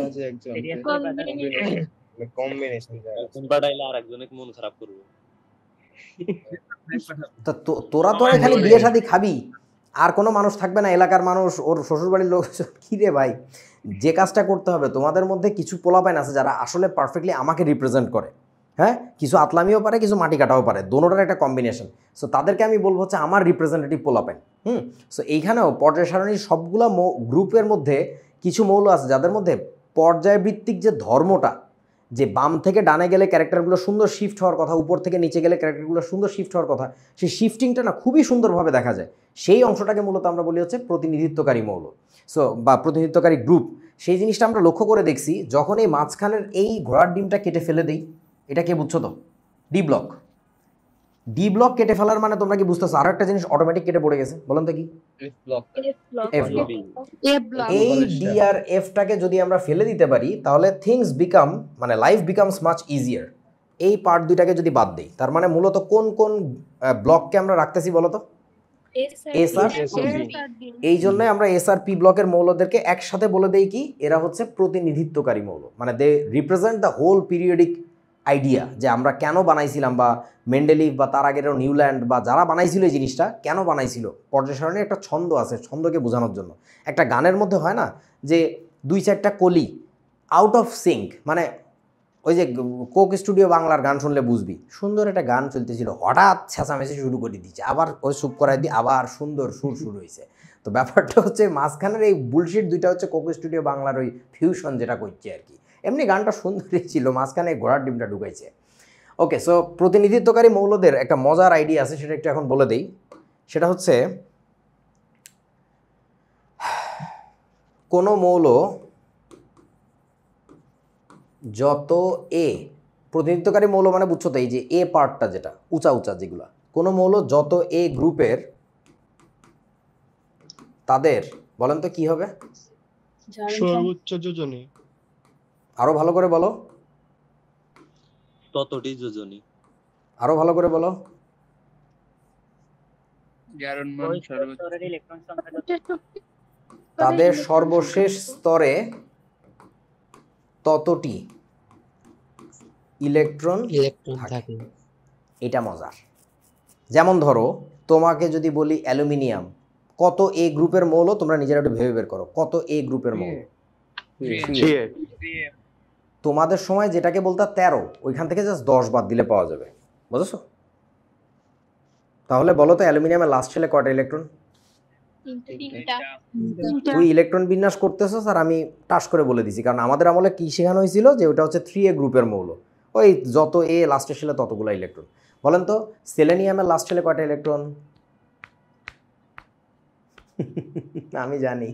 তোরা তো খালি বিয়ে শাদী খাবি, আর কোনো মানুষ থাকবে না, এলাকার মানুষ, ওর শ্বশুরবাড়ির লোক। কি রে ভাই, যে কাজটা করতে হবে, তোমাদের মধ্যে কিছু পোলাপাইন আছে যারা আসলে পারফেক্টলি আমাকে রিপ্রেজেন্ট করে, হ্যাঁ, কিছু আতলামিও পারে, কিছু মাটি কাটাও পারে, দোনোটার একটা কম্বিনেশন। সো তাদেরকে আমি বলবো হচ্ছে আমার রিপ্রেজেন্টেটিভ পোলাপাইন। সো এইখানেও পর্যায় সারণীর সবগুলো গ্রুপের মধ্যে কিছু মৌল আছে যাদের মধ্যে পর্যায়ভিত্তিক যে ধর্মটা, যে বাম থেকে ডানে গেলে ক্যারেক্টারগুলো সুন্দর শিফট হওয়ার কথা, উপর থেকে নিচে গেলে ক্যারেক্টারগুলো সুন্দর শিফট হওয়ার কথা, সেই শিফটিংটা না খুবই সুন্দরভাবে দেখা যায়। সেই অংশটাকে মূলত আমরা বলি হচ্ছে প্রতিনিধিত্বকারী মৌল, সো বা প্রতিনিধিত্বকারী গ্রুপ। সেই জিনিসটা আমরা লক্ষ্য করে দেখছি, যখন এই মাঝখানের এই ঘোড়ার ডিমটা কেটে ফেলে দিই, এটা কে বুঝছো তো? ডি ব্লক কেটে ফেলার মানে তোমরা কি বুঝতেছো? আরো একটা জিনিস অটোমেটিক কেটে পড়ে গেছে, বলেন তো কি? F block. এই ডি আর এফটাকে যদি আমরা ফেলে দিতে পারি তাহলে লাইফ বিকামস মাচ ইজিয়ার। এই পার্ট দুইটাকে যদি বাদ দিই, তার মানে মূলত কোন কোন ব্লককে আমরা রাখতেছি বলো তো? এস আর পি। এই জন্য আমরা এস আর পি ব্লকের মৌলদেরকে একসাথে বলে দেই কি, এরা হচ্ছে প্রতিনিধিত্বকারী মৌল, মানে they represent the whole periodic idea, যে আমরা কেন বানাইছিলাম, বা মেন্ডেলিভ বা তার আগের নিউল্যান্ড বা যারা বানাইছিল এই জিনিসটা কেন বানাইছিল। পর্যায় সারণীর একটা ছন্দ আছে, ছন্দকে বোঝানোর জন্য। একটা গানের মধ্যে হয় না যে 2-4টা কলি আউট অফ সিঙ্ক, মানে ওই যে কোক স্টুডিও বাংলার গান শুনলে বুঝবি, সুন্দর একটা গান চলতেছিল, হঠাৎ চেঁচামেচি শুরু করে দিচ্ছে, আবার ওই চুপ করাই দিয়ে আবার সুন্দর সুর শুরু হয়েছে। তো ব্যাপারটা হচ্ছে মাঝখানের এই বুলশিট দুইটা হচ্ছে কোক স্টুডিও বাংলার ওই ফিউশন যেটা করছে আর কি। এমনি গানটা সুন্দরই ছিল, মাঝখানে ঘোড়ার ডিমটা ঢুকাইছে। ওকে, সো প্রতিনিধিত্বকারী মৌলদের একটা মজার আইডিয়া আছে, সেটা একটু এখন বলে দেই। সেটা হচ্ছে কোনো মৌল যত প্রতিনিধিত্বকারী মৌল মানে বুঝছো তো, এই যে এ পার্টটা যেটা উঁচা যেগুলা, কোনো মৌল যত এ গ্রুপের, তাদের বলেন তো কি হবে? সর্বোচ্চ যোজনী। আরো ভালো করে বলো। ততটি যোজনী। আরো ভালো করে বলো। তাদের সর্বশেষ স্তরে ততটি ইলেকট্রন থাকে। এটা মজার। যেমন ধরো তোমাকে যদি বলি অ্যালুমিনিয়াম কত এ গ্রুপের মৌল, তোমরা নিজেরা একটু ভেবে বের করো কত এ গ্রুপের মৌল। তোমাদের সময় যেটাকে বলতা 13, ওইখান থেকে জাস্ট 10 বাদ দিলে পাওয়া যাবে, বুঝেছো? তাহলে বলো তো অ্যালুমিনিয়ামের লাস্ট শেলে কয়টা ইলেকট্রন? তুই ইলেকট্রন বিন্যাস করতেছো আর আমি টাস করে বলে দিছি, কারণ আমাদের আমলে কি শেখানো হয়েছিল যে ওটা হচ্ছে 3A গ্রুপের মৌল, ওই যত এ লাস্টের শেলে ততগুলো ইলেকট্রন। বলেন তো সেলেনিয়ামের লাস্ট শেলে কয়টা ইলেকট্রন? আমি জানি,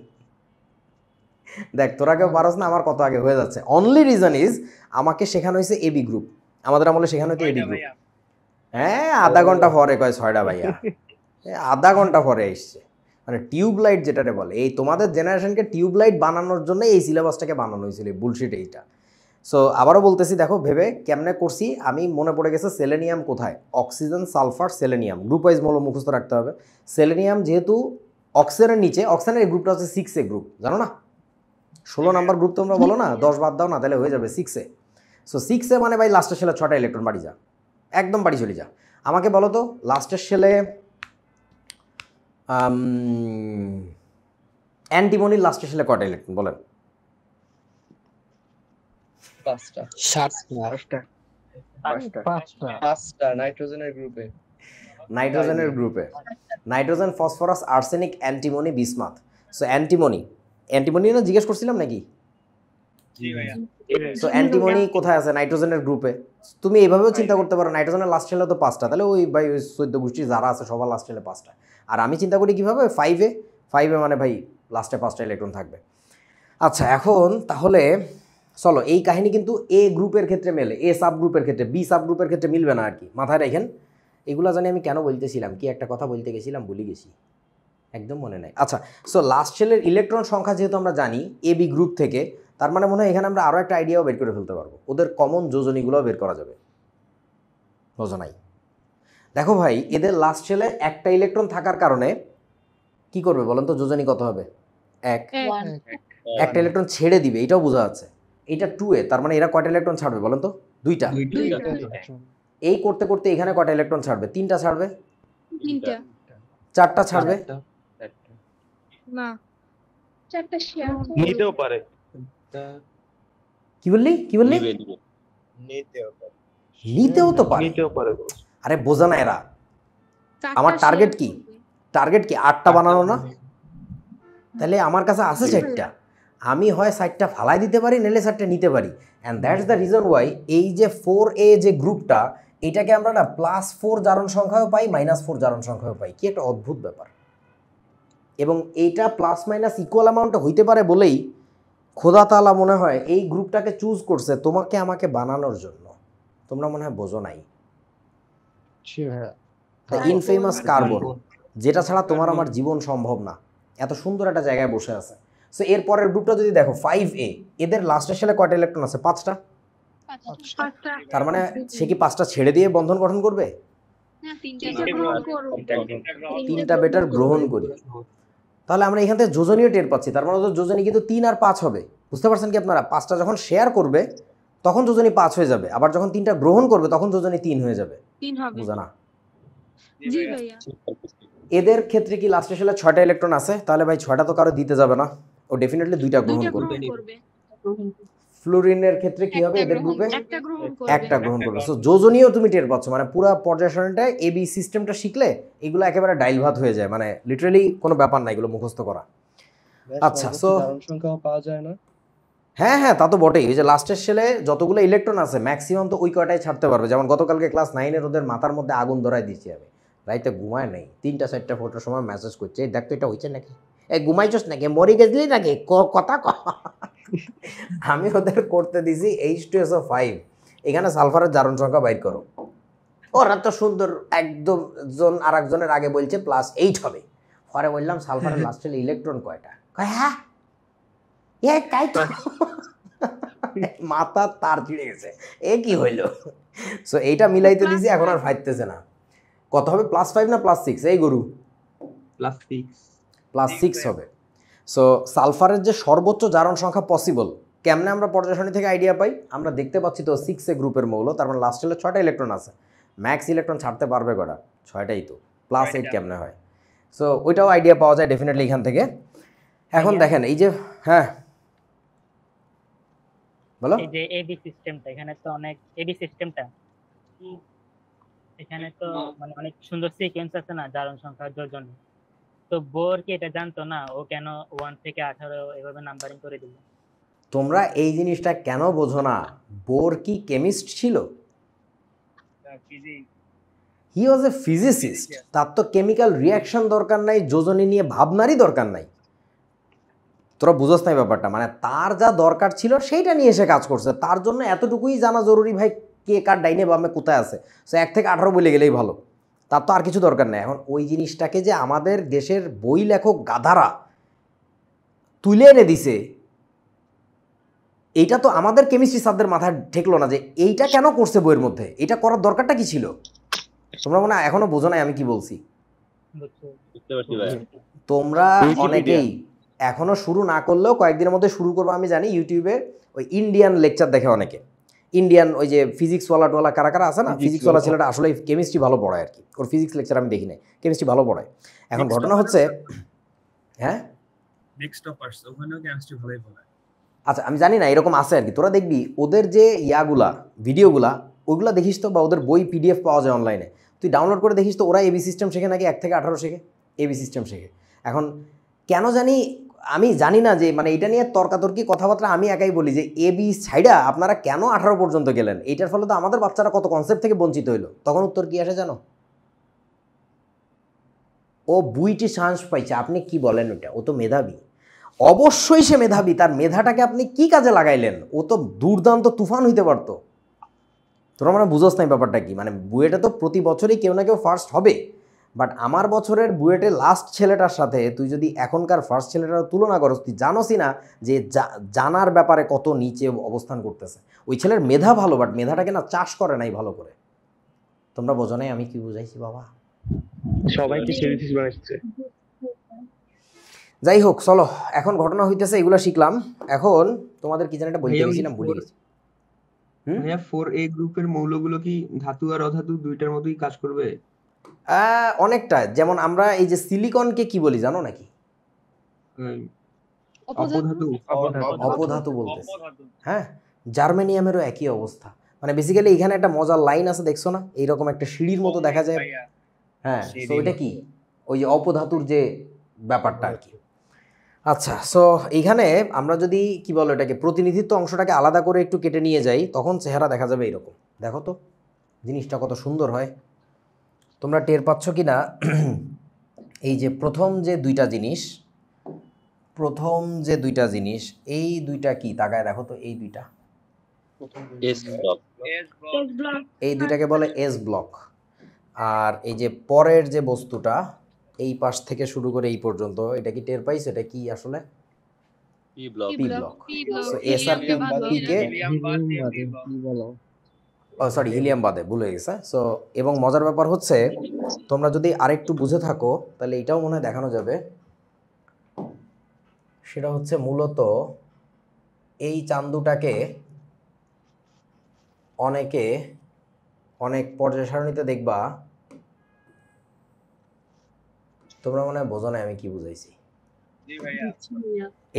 দেখ তোরা কেউ পারস না, আমার কত আগে হয়ে যাচ্ছে। অনলি রিজন ইজ আমাকে শেখানো হয়েছে এবি গ্রুপ, আমাদের আমলে শেখানো হয়েছে এবি গ্রুপ। ভাইয়া হ্যাঁ আধা ঘন্টা পরে কয় 6টা ভাইয়া, আধা ঘন্টা পরে এসছে। মানে টিউবলাইট যেটারে বলে, এই তোমাদের জেনারেশনকে টিউবলাইট বানানোর জন্য এই সিলেবাসটাকে বানানো হয়েছিল, বুলশিট এইটা। সো আবারও বলতেছি, দেখো ভেবে কেমনে করছি আমি, মনে পড়ে গেছে সেলেনিয়াম কোথায়, oxygen sulphur selenium, group wise মৌল মুখস্থ রাখতে হবে। সেলেনিয়াম যেহেতু অক্সিজেনের নিচে, অক্সিজেনের এই গ্রুপটা হচ্ছে 6A গ্রুপ, জানো না? 16 নাম্বার গ্রুপ তোমরা বলো না, 10 বাদ দাও না তাহলে হয়ে যাবে 6A। সো 6A মানে ভাই লাস্টের শেলে 6টা ইলেকট্রন বাড়ি যা, একদম বাড়ি চলে যা। আমাকে বলো তো লাস্টের শেলে অ্যান্টিমনির লাস্টের শেলে কয়টা ইলেকট্রন বলেন? 5টা। 5টা নাইট্রোজেনের গ্রুপে। নাইট্রোজেনের গ্রুপে nitrogen, phosphorus, arsenic, antimony, bismuth. So antimony না জিজ্ঞেস করছিলাম নাকি? জি ভাইয়া সো অ্যান্টিমনি কোথায় আছে? নাইট্রোজেনের গ্রুপে। তুমি এইভাবেও চিন্তা করতে পারো, নাইট্রোজেনের লাস্ট শেলে তো 5টা, তাহলে ওই ভাই ওই 14 গোষ্ঠী যারা আছে সবার লাস্ট শেলে 5টা। আর আমি চিন্তা করি কীভাবে, 5A মানে ভাই লাস্টে 5টা ইলেকট্রন থাকবে। আচ্ছা এখন তাহলে চলো, এই কাহিনী কিন্তু এ গ্রুপের ক্ষেত্রে মেলে, এ সাব গ্রুপের ক্ষেত্রে, বি সাব গ্রুপের ক্ষেত্রে মিলবে না আর কি, মাথায় রাখেন। এগুলা জানি আমি কেন বলতেছিলাম, কি একটা কথা বলতে গেছিলাম ভুলে গেছি, একদম মনে নাই। আচ্ছা, সো লাস্ট শেলের ইলেকট্রন সংখ্যা যেহেতু আমরা জানি এ বি গ্রুপ থেকে, তার মানে মনে হয় এখানে আমরা আরও একটা আইডিয়াও বের করে ফেলতে পারবো, ওদের কমন যোজনীগুলোও বের করা যাবে। যোজনাই দেখো ভাই, এদের লাস্ট শেলে একটা ইলেকট্রন থাকার কারণে কি করবে বলেন তো, যোজনী কত হবে? 1। একটা ইলেকট্রন ছেড়ে দিবে, এটাও বোঝা যাচ্ছে। এটা 2A, তার মানে এরা কয়টা ইলেকট্রন ছাড়বে বলেন তো? 2টা। এই করতে করতে এখানে কয়টা ইলেকট্রন ছাড়বে? 3টা ছাড়বে। 3টা 4টা ছাড়বে না 4টা শেয়ার নিতেও পারে। কি বললি নিতেও তো পারে। আরে বোঝা না এরা, আমার টার্গেট কি? 8টা বানানো না? তাহলে আমার কাছে আছে 4টা, আমি হয় 4টা ফালাই দিতে পারি, নাহলে 4টা নিতে পারি। And that's the reason why এই যে 4A যে গ্রুপটা, এটাকে আমরা না +4 জারণ সংখ্যাও পাই, -4 জারণ সংখ্যাও পাই। কি একটা অদ্ভুত ব্যাপার। এবং এইটা প্লাস মাইনাস ইকুয়াল অ্যামাউন্টে হইতে পারে বলেই খোদা তাআলা মনে হয় এই গ্রুপটাকে চুজ করছে তোমাকে আমাকে বানানোর জন্য। তোমরা মনে হয় বোঝো নাই, ইনফেমাস কার্বন, যেটা ছাড়া তোমার আমার জীবন সম্ভব না, এত সুন্দর একটা জায়গায় বসে আছে। সো এর পরের গ্রুপটা যদি দেখো 5A, এদের লাস্টের শেলে কয়টা ইলেকট্রন আছে? 5টা। তার মানে সে কি 5টা ছেড়ে দিয়ে বন্ধন গঠন করবে? না 3টা গ্রহণ করব 3টা বেটার গ্রহণ করি। তাহলে আমরা এখান থেকে যোজনীয় টের পাচ্ছি, তার মানে তো যোজনী কিন্তু 3 আর 5 হবে। বুঝতে পারছেন কি আপনারা? 5টা যখন শেয়ার করবে তখন যোজনী 5 হয়ে যাবে, আবার যখন 3টা গ্রহণ করবে তখন যোজনী 3 হয়ে যাবে। 3 হবে। বুঝা না? জি ভাইয়া এদের ক্ষেত্রে কি লাস্টের শেলে 6টা ইলেকট্রন আছে, তাহলে ভাই 6টা তো কারো দিতে যাবে না, ও ডেফিনেটলি 2টা গ্রহণ করবে। ফ্লোরিনের ক্ষেত্রে কি হবে? এদের গ্রুপে একটা গ্রহণ করবে। সো যোজনীয় তুমি টের পাচ্ছ, মানে পুরো পর্যায় সারণীটায় এবি সিস্টেমটা শিখলে এগুলো একেবারে ডাইল ভাত হয়ে যায়, মানে লিটারালি কোনো ব্যাপার না এগুলো মুখস্থ করা। আচ্ছা, সো জারণ সংখ্যাও পাওয়া যায় না? হ্যাঁ তা তো বটেই। ওই যে লাস্টের শেলে যতগুলো ইলেকট্রন আছে ম্যাক্সিমাম তো ওই কয়টাই ছাড়তে পারবে। যেমন গতকালকে ক্লাস 9-এর ওদের মাথার মধ্যে আগুন ধরাই দিচ্ছি আমি, রাইতে ঘুমায় নেই, 3টা 4টা 4টার সময় মেসেজ করছে, এই দেখ তো এটা হয়েছে নাকি, এই ঘুমাইছস নাকি, মরে গেছিলি নাকি, কথা ক। আমি ওদের করতে দিছি H2SO5, এখানে সালফারের জারণ সংখ্যা বাইর করো। ওরা তো সুন্দর একদম জন আর একজনের আগে বলছে +8 হবে। পরে বললাম সালফারের লাস্ট শেলে ইলেকট্রন কয়টা? কয় হ্যাঁ তাই তো। মাথা তার ছিঁড়ে গেছে, এ কি হইলো? সো এইটা মিলাইতে দিছি, এখন আর ফাইতেছে না। কত হবে? +5 না +6? এই গরু +6 হবে। সো সালফারের যে সর্বোচ্চ জারণ সংখ্যা পসিবল, কেমনে আমরা পর্যায় সারণী থেকে আইডিয়া পাই? আমরা দেখতে পাচ্ছি তো 6A গ্রুপের মৌল, তার মানে লাস্ট শেলে 6টা ইলেকট্রন আছে, ম্যাক্স ইলেকট্রন ছাড়তে পারবে কটা? 6টাই তো। +8 কেমনে হয়? সো ওইটাও আইডিয়া পাওয়া যায় ডেফিনেটলি এখান থেকে। এখন দেখেন এই যে, হ্যাঁ বলো। এই যে এবি সিস্টেমটা, এখানে তো অনেক এবি সিস্টেমটা, এখানে তো মানে অনেক সুন্দর সিকোয়েন্স আছে না জারণ সংখ্যা যোজন। তো বোর কি এটা জানতো না? ও কেন 1 থেকে 18 এভাবে নাম্বারিং করে দিল? তোমরা এই জিনিসটা কেন বোঝো না? বোর কি কেমিস্ট ছিল? হি ওয়াজ এ ফিজিসিস্ট, তার তো কেমিক্যাল রিয়াকশন দরকার নাই, যোজনী নিয়ে ভাবনারই দরকার নাই। তোরা বুঝোস নাই ব্যাপারটা, মানে তার যা দরকার ছিল সেইটা নিয়ে এসে কাজ করছে, তার জন্য এতটুকুই জানা জরুরি ভাই কে কার ডাইনে বামে কোথায় আছে, সো 1 থেকে 18 বলে গেলেই ভালো, তার তো আর কিছু দরকার নেই। এখন ওই জিনিসটাকে যে আমাদের দেশের বই লেখক গাধারা তুলে এনে দিছে, এইটা তো আমাদের কেমিস্ট্রি স্যারদের মাথায় ঠেকলো না যে এইটা কেন করছে বইয়ের মধ্যে, এটা করার দরকারটা কি ছিল। তোমরা মনে হয় এখনো বোঝো নাই আমি কি বলছি। বুঝতে পারছি ভাই। তোমরা অনেকেই এখনো শুরু না করলেও কয়েকদিনের মধ্যে শুরু করবো আমি জানি। ইউটিউবে ওই ইন্ডিয়ান লেকচার দেখে অনেকে, ইন্ডিয়ান ওই যে ফিজিক্সওয়ালা টোয়ালা কারা কারা আছে না, ফিজিক্সওয়ালা ছেলেটা আসলে কেমিস্ট্রি ভালো পড়ায় আর কি, ওর ফিজিক্স লেকচার আমি দেখি নাই, কেমিস্ট্রি ভালো পড়ায়। এখন ঘটনা হচ্ছে, হ্যাঁ আচ্ছা আমি জানি না এরকম আছে আর কি, তোরা দেখবি ওদের যে ইয়াগুলা ভিডিওগুলা ওইগুলা দেখিস তো, বা ওদের বই PDF পাওয়া যায় অনলাইনে, তুই ডাউনলোড করে দেখিস তো, ওরা এবি সিস্টেম শেখে নাকি 1 থেকে 18 শেখে, এবি সিস্টেম শেখে। এখন কেন জানি, আমি জানি না যে মানে এটা নিয়ে তর্কাতর্কি কথাবার্তা আমি একাই বলি যে এবি ছাইডা আপনারা কেন 18 পর্যন্ত গেলেন, এইটার ফলে তো আমাদের বাচ্চারা কত কনসেপ্ট থেকে বঞ্চিত হইলো। তখন উত্তর কি আসে জানো, ও বুইটি চান্স পাইছে, আপনি কি বলেন ওটা, ও তো মেধাবী। অবশ্যই সে মেধাবী, তার মেধাটাকে আপনি কি কাজে লাগাইলেন, ও তো দুর্দান্ত তুফান হইতে পারতো। তোরা মানে বুঝোস নাই ব্যাপারটা কি, মানে বুয়েটে তো প্রতি বছরই কেউ না কেউ ফার্স্ট হবে, বাট আমার বছরের বুয়েটে লাস্ট ছেলেটার সাথে তুই যদি এখনকার ফার্স্ট ছেলেটার তুলনা করস, তুই জানোসই না যে জানার ব্যাপারে কত নিচে অবস্থান করতেছে। ওই ছেলের মেধা ভালো, বাট মেধাটাকে না চাষ করে নাই ভালো করে। তোমরা বোঝো নাই আমি কি বুঝাইছি বাবা। সবাইকে সেরিফিস বানাইছে। যাই হোক চলো, এখন ঘটনা হইতেছে এগুলো শিখলাম। এখন তোমাদের কি জানি একটা বলতে গেছিলাম, ভুলে গেছি। ভাইয়া 4A গ্রুপের মৌলগুলো কি ধাতু আর অধাতু দুইটার মতোই কাজ করবে? অনেকটা, যেমন আমরা এই যে সিলিকনকে কি বলি জানো নাকি? অপধাতু। অপধাতু বলতেছে, হ্যাঁ। জার্মেনিয়ামেরও একই অবস্থা, মানে বেসিক্যালি এখানে একটা মজার লাইন আছে দেখছো না, এইরকম একটা সিঁড়ির মতো দেখা যায়, হ্যাঁ। তো ওইটা কি, ওই যে অপধাতুর যে ব্যাপারটা আর কি। আচ্ছা, সো এইখানে আমরা যদি কি বলো এটাকে প্রতিনিধিত্ব অংশটাকে আলাদা করে একটু কেটে নিয়ে যাই, তখন চেহারা দেখা যাবে এইরকম। দেখো তো জিনিসটা কত সুন্দর হয়, তোমরা টের পাচ্ছ কি না? এই যে প্রথম যে দুইটা জিনিস, এই দুইটা কি তাকায় দেখো তো, এই দুইটা এই দুইটাকে বলে এস ব্লক। আর এই যে পরের যে বস্তুটা এই পাশ থেকে শুরু করে এই পর্যন্ত, এটা কি টের পাইছো এটা কি আসলে? P block. সো এস আর পি কে সরি হিলিয়াম বাদে ভুলে গেছে। সো এবং মজার ব্যাপার হচ্ছে তোমরা যদি আরেকটু বুঝে থাকো তাহলে এটাও মনে হয় দেখানো যাবে, সেটা হচ্ছে মূলত এই চান্দুটাকে অনেক পর্যায় সারণীতে দেখবা, তোমরা মনে হয় বোঝো না আমি কি বুঝাইছি।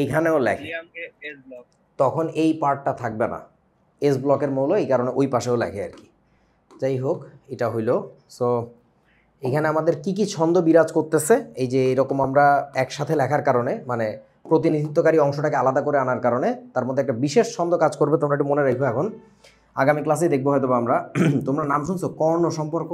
এইখানেও লেখে, তখন এই পার্টটা থাকবে না, এস ব্লকের মৌল, এই কারণে ওই পাশেও লেখে আর কি। যাই হোক এটা হইল। সো এখানে আমাদের কি কি ছন্দ বিরাজ করতেছে, এই যে এরকম আমরা একসাথে লেখার কারণে, মানে প্রতিনিধিত্বকারী অংশটাকে আলাদা করে আনার কারণে তার মধ্যে একটা বিশেষ ছন্দ কাজ করবে, তোমরা একটু মনে রাখো। এখন আগামী ক্লাসে দেখবো হয়তো আমরা। তোমরা নাম শুনছো কর্ণ সম্পর্ক?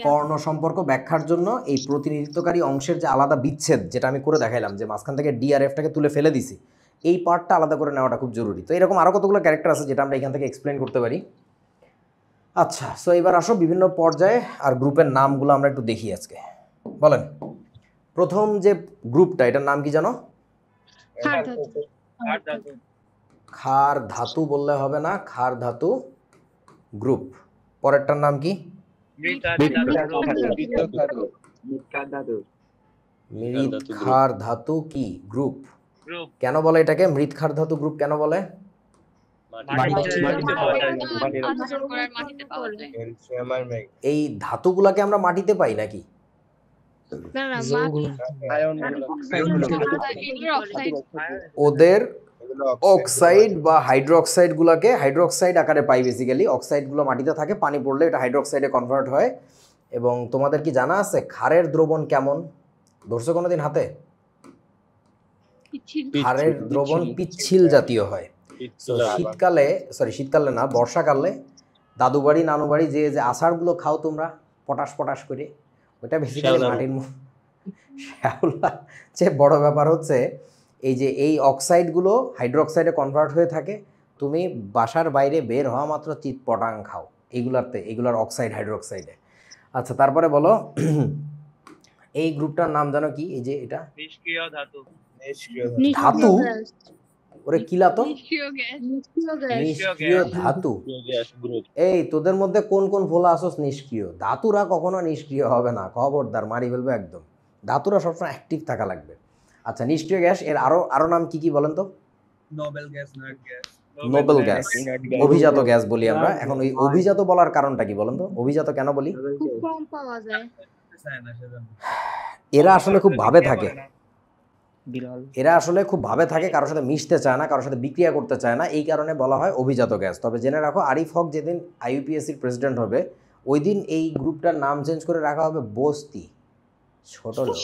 কর্ণ সম্পর্ক ব্যাখ্যার জন্য এই প্রতিনিধিত্বকারী অংশের যে আলাদা বিচ্ছেদ, যেটা আমি করে দেখাইলাম যে মাঝখান থেকে ডি আর এফটাকে তুলে ফেলে দিছি, এই পার্টটা আলাদা করে নেওয়াটা খুব জরুরি। তো এরকম আরও কতগুলো ক্যারেক্টার আছে যেটা আমরা এখান থেকে এক্সপ্লেন করতে পারি। আচ্ছা, সো এবার আসো বিভিন্ন পর্যায়ে আর গ্রুপের নামগুলো আমরা একটু দেখি আজকে। বলেন প্রথম যে গ্রুপটা, এটার নাম কি জানো? ক্ষার ধাতু বললে হবে না, ক্ষার ধাতু গ্রুপ। পরেরটার নাম কি? মৃৎ ক্ষার ধাতু কি গ্রুপ? কেন বলে এটাকে মৃৎ ক্ষার ধাতু গ্রুপ কেন বলে? এই ধাতুগুলাকে আমরা মাটিতে পাই নাকি? ওদের অক্সাইড বা হাইড্রোক্সাইড গুলাকে হাইড্রোক্সাইড আকারে পাই বেসিক্যালি। অক্সাইড গুলো মাটিতে থাকে, পানি পড়লে এটা হাইড্রোক্সাইডে কনভার্ট হয়। এবং তোমাদের কি জানা আছে ক্ষারের দ্রবণ কেমন? ধরছো কোনোদিন হাতে? ক্ষারের দ্রবণ পিচ্ছিল জাতীয় হয়। শীতকালে না, বর্ষাকালে দাদু বাড়ি নানু বাড়ি যে যে আচারগুলো খাও তোমরা পটাশ পটাশ করে, ওটা বেসিক্যালি শ্যাওলা। মাটির শ্যাওলা। যে বড় ব্যাপার হচ্ছে এই যে এই অক্সাইডগুলো হাইড্রোক্সাইডে কনভার্ট হয়ে থাকে, তুমি বাসার বাইরে বের হওয়া মাত্র চিৎপটাং খাও এগুলার অক্সাইড হাইড্রোক্সাইডে। আচ্ছা তারপরে বলো এই গ্রুপটার নাম জানো কি? এই যে এটা নিষ্ক্রিয় ধাতু। ধাতু, ওরে কিলা তো নিষ্ক্রিয় গ্যাস। নিষ্ক্রিয় ধাতু। এই তোদের মধ্যে কোন কোন ভোলা আসোস নিষ্ক্রিয়? ধাতুরা কখনো নিষ্ক্রিয় হবে না, খবরদার, মারি ফেলবে একদম। ধাতুরা সবসময় অ্যাক্টিভ থাকা লাগবে। আচ্ছা নিষ্ক্রিয় গ্যাস এর আরো নাম কি কি বলেন তো? Nobel gas, nut gas. Nobel gas, অভিজাত গ্যাস বলি আমরা। এখন ওই অভিজাত বলার কারণটা কি বলেন তো? অভিজাত কেন বলি? খুব কম পাওয়া যায়। এরা আসলে খুব ভাবে থাকে, বিড়াল এরা আসলে খুব ভাবে থাকে, কারোর সাথে মিশতে চায় না, কারোর সাথে বিক্রিয়া করতে চায় না, এই কারণে বলা হয় অভিজাত গ্যাস। তবে জেনে রাখো আরিফ হক যেদিন আইইউপিএসসির প্রেসিডেন্ট হবে ওই দিন এই গ্রুপটার নাম চেঞ্জ করে রাখা হবে বস্তি, ছোট লোক।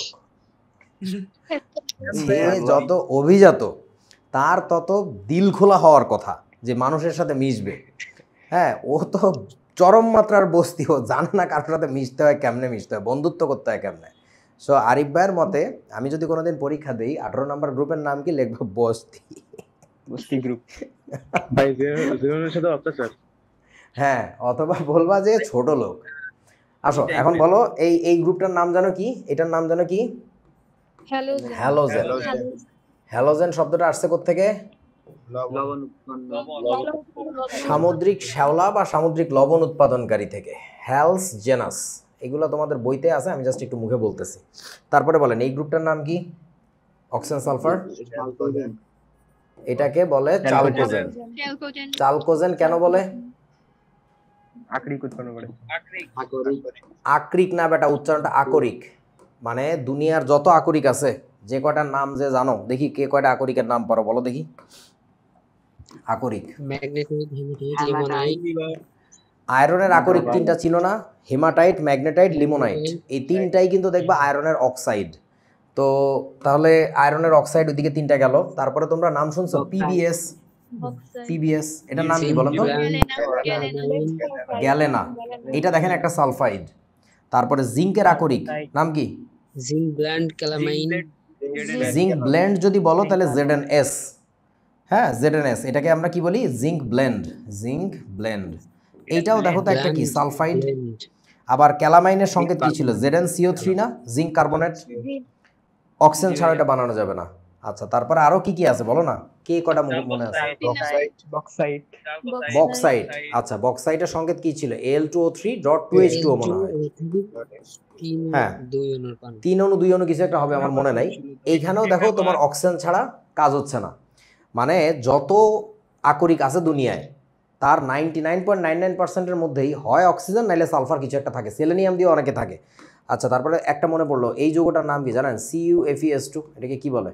সে যত অভিজাত তার তত দিল খোলা হওয়ার কথা, যে মানুষের সাথে মিশবে। হ্যাঁ, ও তো চরম মাত্রার বস্তি, ও জানে না কারোর সাথে মিশতে হয় কেমনে, মিশতে হয় বন্ধুত্ব করতে হয় কেমনে। সো আরিফ ভাইয়ের মতে আমি যদি কোনোদিন পরীক্ষা দিই 18 নম্বর গ্রুপের নাম কি লিখবো? বস্তি। বস্তি গ্রুপ ভাই জীবনের সাথে অত্যাচার। হ্যাঁ, অথবা বলবা যে ছোট লোক। আসো এখন বলো এই গ্রুপটার নাম জানো কি? এটার নাম জানো কি? হ্যালোজেন। হ্যালোজেন। হ্যালোজেন শব্দটা আসছে কোত্থেকে? সামুদ্রিক শ্যাওলা বা সামুদ্রিক লবণ উৎপাদনকারী থেকে, হ্যালস জেনাস। এগুলো তোমাদের বইতে আছে, আমি জাস্ট একটু মুখে বলতেছি। তারপরে বলেন এই গ্রুপটার নাম কি? অক্সিজেন সালফার, এটাকে বলে চালকোজেন। ক্যালকোজেন। চালকোজেন কেন বলে? আকরিক উৎপন্ন করে। আকরিক না বেটা, উচ্চারণটা আকরিক। মানে দুনিয়ার যত আকরিক আছে, যে কয়টার নাম যে জানো, দেখি কে কয়টা আকরিকের নাম পারো বলো দেখি। আকরিক, আয়রনের আকরিক তিনটা ছিল না? Hematite, magnetite, limonite. এই তিনটাই কিন্তু দেখবা আয়রনের অক্সাইড। তো তাহলে আয়রনের অক্সাইড ওইদিকে তিনটা গেল। তারপরে তোমরা নাম শুনছো পিবিএস। পিবিএস এটার নাম কি বলেন তো? গ্যালেনা। এটা দেখেন একটা সালফাইড। তারপরে জিঙ্কের আকরিক নাম কি? Zinc blend calamine. Zinc blend যদি বলো তাহলে ZnS। হ্যাঁ, ZnS, এটাকে আমরা কি বলি? Zinc blend. জিঙ্ক ব্লেন্ড এইটাও দেখো তো একটা কি সালফাইড। আবার ক্যালামাইনের সংকেত কি ছিল? ZnCO3 না? Zinc carbonate. অক্সিজেন ছাড়া এটা বানানো যাবে না। আচ্ছা তারপরে আরো কি কি আছে বলো না, কে কটা মনে আছে? বক্সাইট। আচ্ছা বক্সাইটের সংকেত কি ছিল? Al2O3.2H2O মনে হয়। হ্যাঁ, 3 অণু 2 অণু কিছু একটা হবে, আমার মনে নাই। এইখানেও দেখো তোমার অক্সিজেন ছাড়া কাজ হচ্ছে না। মানে যত আকরিক আছে দুনিয়ায় তার 99.99%-এর মধ্যেই হয় অক্সিজেন নাইলে সালফার কিছু একটা থাকে, সেলেনিয়াম দিয়ে অনেকে থাকে। আচ্ছা তারপরে একটা মনে পড়লো, এই যৌগটার নাম কি জানেন? CuFeS2। এটাকে কি বলে?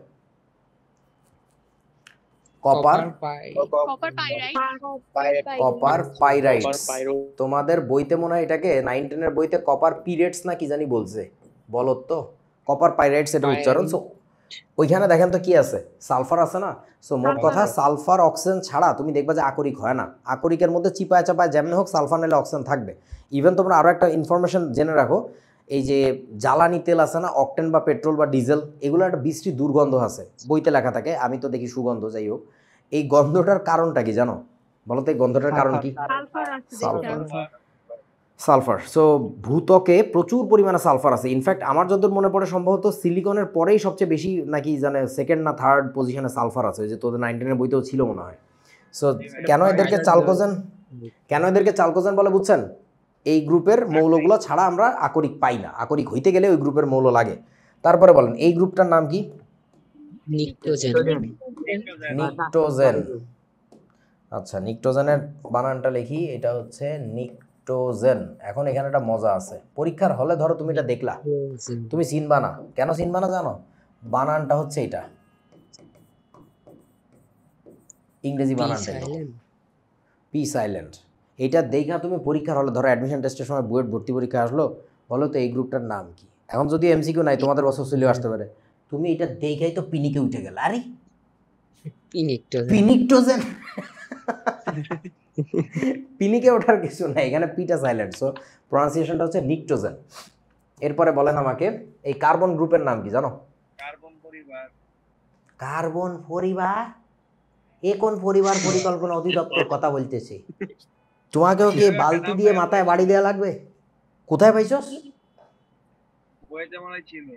Copper pyrite. তোমাদের বইতে মনে হয় এটাকে 9-10-এর বইতে কপার পিরেটস না কি জানি বলছে, বলো তো? কপার পাইরাইটস এটা উচ্চারণ। সো ওইখানে দেখেন তো কি আছে? সালফার আছে না? সো মোট কথা সালফার অক্সিজেন ছাড়া তুমি দেখবা যে আকরিক হয় না। আকরিকের মধ্যে চিপায় চাপায় যেমনি হোক সালফার নিলে অক্সিজেন থাকবে। ইভেন তোমরা আরও একটা ইনফরমেশন জেনে রাখো, এই যে জ্বালানি তেল আছে না, অকটেন বা পেট্রোল বা ডিজেল, এগুলো একটা বিশ্রী দুর্গন্ধ আছে, বইতে লেখা থাকে, আমি তো দেখি সুগন্ধ। যাই হোক, এই গন্ধটার কারণটা কি জানো? বলো তো এই গন্ধটার কারণ কি? সালফার। সো ভূত্বকে প্রচুর পরিমাণে সালফার আছে। ইনফ্যাক্ট আমার যতদূর মনে পড়ে সম্ভবত সিলিকনের পরেই সবচেয়ে বেশি নাকি জানে সেকেন্ড না থার্ড পজিশনে সালফার আছে, যে তোদের 9-10-এর বইতেও ছিল মনে হয়। সো কেন এদেরকে চালকোজেন বলে বুঝছেন? এই গ্রুপের মৌলগুলো ছাড়া আমরা আকরিক পাই না, আকরিক হইতে গেলে ওই গ্রুপের মৌল লাগে। তারপরে বলেন এই গ্রুপটার নাম কি? নিকটোজেন। আচ্ছা নিকটোজেনের বানানটা লিখি, এটা হচ্ছে নিকটোজেন। এখন এখানে একটা মজা আছে, পরীক্ষার হলে ধরো তুমি এটা দেখলা, তুমি চিনবা না। কেন চিনবা না জানো? বানানটা হচ্ছে এটা, ইংরেজি বানানটা পি সাইলেন্ট। এটা দেখা তুমি পরীক্ষার হলে ধরো অ্যাডমিশন টেস্টের সময় বুয়েট ভর্তি পরীক্ষা আসলো, বলো তো এই গ্রুপটার নাম কি? এখন যদি এমসিকিউ নাই, তোমাদের বছর চলেও আসতে পারে, তুমি এটা দেখাই তো পিনিকে উঠে গেল, আরে পিনিকটোজেন। পিনিকে ওঠার কিছু নাই, এখানে পিটা সাইলেন্ট, সো প্রনাউন্সিয়েশনটা হচ্ছে নিকটোজেন। এরপরে বলেন আমাকে এই কার্বন গ্রুপের নাম কি জানো? কার্বন পরিবার। কার্বন পরিবার? এ কোন পরিবার পরিকল্পনা অধিদপ্তর কথা বলতেছে? তোমাকেও কি বালতি দিয়ে মাথায় বাড়ি দেওয়া লাগবে? কোথায় পাইছস? বইতে মনে ছিল।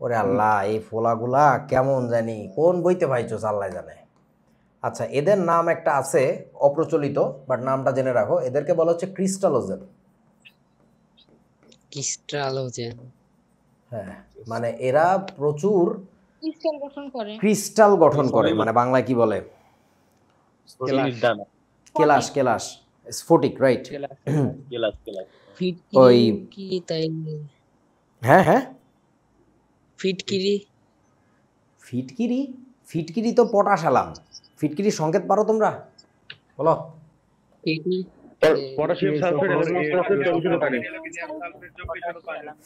ওরে আল্লাহ, এই ফোলাগুলা কেমন জানি কোন বইতে পাইছস আল্লাহ জানে। আচ্ছা, এদের নাম একটা আছে অপ্রচলিত, বাট নামটা জেনে রাখো, এদেরকে বলা হচ্ছে ক্রিস্টালোজেন। ক্রিস্টালোজেন। হ্যাঁ, মানে এরা প্রচুর ক্রিস্টাল গঠন করে। ক্রিস্টাল গঠন করে, মানে বাংলায় কি বলে? কেলাস। কেলাস, স্ফটিক, রাইট? ওই কি তাই? হ্যাঁ হ্যাঁ, ফিটকিরি। ফিটকিরি? ফিটকিরি তো পটাশ অ্যালাম। ফিটকিরি সংকেত পারো তোমরা? বলো। পটাশিয়াম সালফেট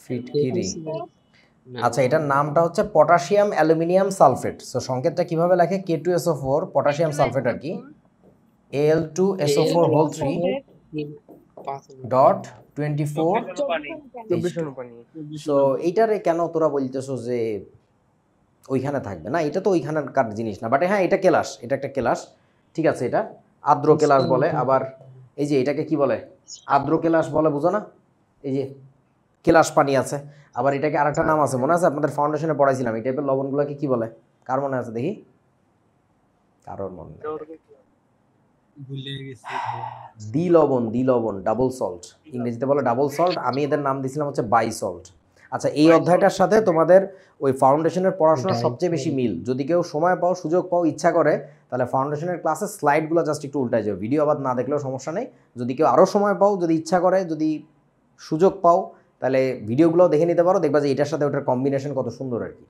ফিটকিরি। আচ্ছা, এটার নামটা হচ্ছে পটাশিয়াম অ্যালুমিনিয়াম সালফেট। সো সংকেতটা কিভাবে লেখে? K2SO4 পটাশিয়াম সালফেট আর কি, Al2SO4 হোল 3 ডট 24। সো এইটারে কেন তোরা বলতেছো যে ওইখানে থাকবে না? এটা তো ওইখানকার জিনিস না, বাট হ্যাঁ এটা কেলাস, এটা একটা কেলাস, ঠিক আছে। এটা আর্দ্র কেলাস বলে, আবার এই যে এটাকে কি বলে? আর্দ্র কেলাস বলে, বুঝো না? এই যে কেলাস পানি আছে, আবার এটাকে আরেকটা নাম আছে, মনে আছে? আপনাদের ফাউন্ডেশনে পড়াইছিলাম এই টাইপের লবণগুলোকে কি বলে? কার মনে আছে দেখি? কারোর মনে নেই। দ্বিলবণ, দ্বিলবণ, ডাবল সল্ট, ইংরেজিতে বলে ডাবল সল্ট। আমি এদের নাম দিয়েছিলাম হচ্ছে বাই সল্ট। আচ্ছা, এই অধ্যায়টার সাথে তোমাদের ওই ফাউন্ডেশনের পড়াশোনার সবচেয়ে বেশি মিল। যদি কেউ সময় পাও, সুযোগ পাও, ইচ্ছা করে, তাহলে ফাউন্ডেশনের ক্লাসের স্লাইডগুলো জাস্ট একটু উল্টায় যাবে, ভিডিও আবার না দেখলেও সমস্যা নেই। যদি কেউ আরও সময় পাও, যদি ইচ্ছা করে, যদি সুযোগ পাও, তাহলে ভিডিওগুলো দেখে নিতে পারো, দেখবা যে এটার সাথে ওটার কম্বিনেশন কত সুন্দর আর কি।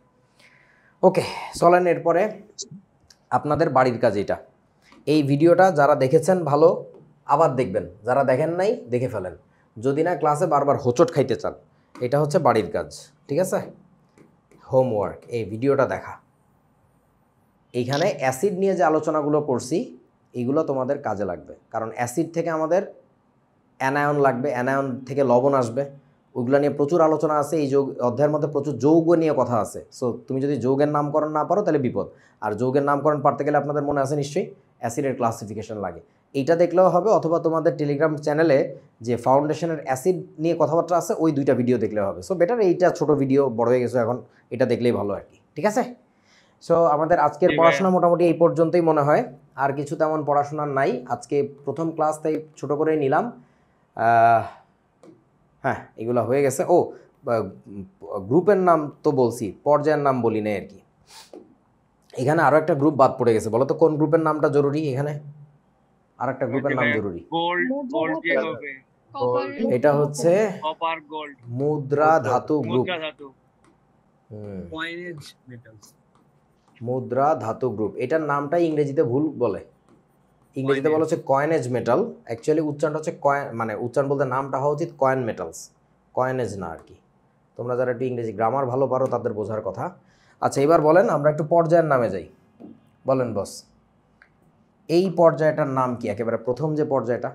ওকে, চলেন এরপরে আপনাদের বাড়ির কাজ। এটা এই ভিডিওটা যারা দেখেছেন ভালো, আবার দেখবেন, যারা দেখেন নাই দেখে ফেলেন, যদি না ক্লাসে বারবার হোঁচট খাইতে চান। এটা হচ্ছে বাড়ির কাজ, ঠিক আছে? হোমওয়ার্ক, এই ভিডিওটা দেখা। এইখানে অ্যাসিড নিয়ে যে আলোচনাগুলো করছি এইগুলো তোমাদের কাজে লাগবে, কারণ অ্যাসিড থেকে আমাদের অ্যানায়ন লাগবে, অ্যানায়ন থেকে লবণ আসবে, ওইগুলো নিয়ে প্রচুর আলোচনা আছে। এই অধ্যায়ের মধ্যে প্রচুর যৌগ নিয়ে কথা আছে। সো তুমি যদি যৌগের নামকরণ না পারো তাহলে বিপদ। আর যৌগের নামকরণ পারতে গেলে আপনাদের মনে আছে নিশ্চয়ই অ্যাসিডের ক্লাসিফিকেশন লাগে, এইটা দেখলেও হবে, অথবা তোমাদের টেলিগ্রাম চ্যানেলে যে ফাউন্ডেশনের অ্যাসিড নিয়ে কথাবার্তা আছে ওই দুইটা ভিডিও দেখলেও হবে। সো বেটার এইটা ছোট ভিডিও, বড় হয়ে গেছে এখন, এটা দেখলেই ভালো আর কি, ঠিক আছে? সো আমাদের আজকের পড়াশোনা মোটামুটি এই পর্যন্তই মনে হয়, আর কিছু তেমন পড়াশোনার নাই। আজকে প্রথম ক্লাস, তাই ছোটো করেই নিলাম। হ্যাঁ, এগুলো হয়ে গেছে। ও, গ্রুপের নাম তো বলছি, পর্যায়ের নাম বলি নাই আর কি। এখানে আরও একটা গ্রুপ বাদ পড়ে গেছে, বলো তো কোন গ্রুপের নামটা জরুরি? এখানে আর একটা গ্রুপের নাম জরুরি। এটা হচ্ছে মুদ্রা ধাতু গ্রুপ। মুদ্রা ধাতু গ্রুপ, এটার নামটাই ইংরেজিতে ভুল বলে। ইংরেজিতে বলা হচ্ছে কয়েনেজ মেটাল, অ্যাকচুয়ালি উচ্চারণটা হচ্ছে কয়েন, মানে উচ্চারণ বলতে নামটা হওয়া উচিত কয়েন মেটালস, কয়েনেজ না আর কি। তোমরা যারা একটু ইংরেজি গ্রামার ভালো পারো তাদের বোঝার কথা। আচ্ছা, এবার বলেন আমরা একটু পর্যায়ের নামে যাই। বলেন বস, এই পর্যায়টার নাম কি? একেবারে প্রথম যে পর্যায়টা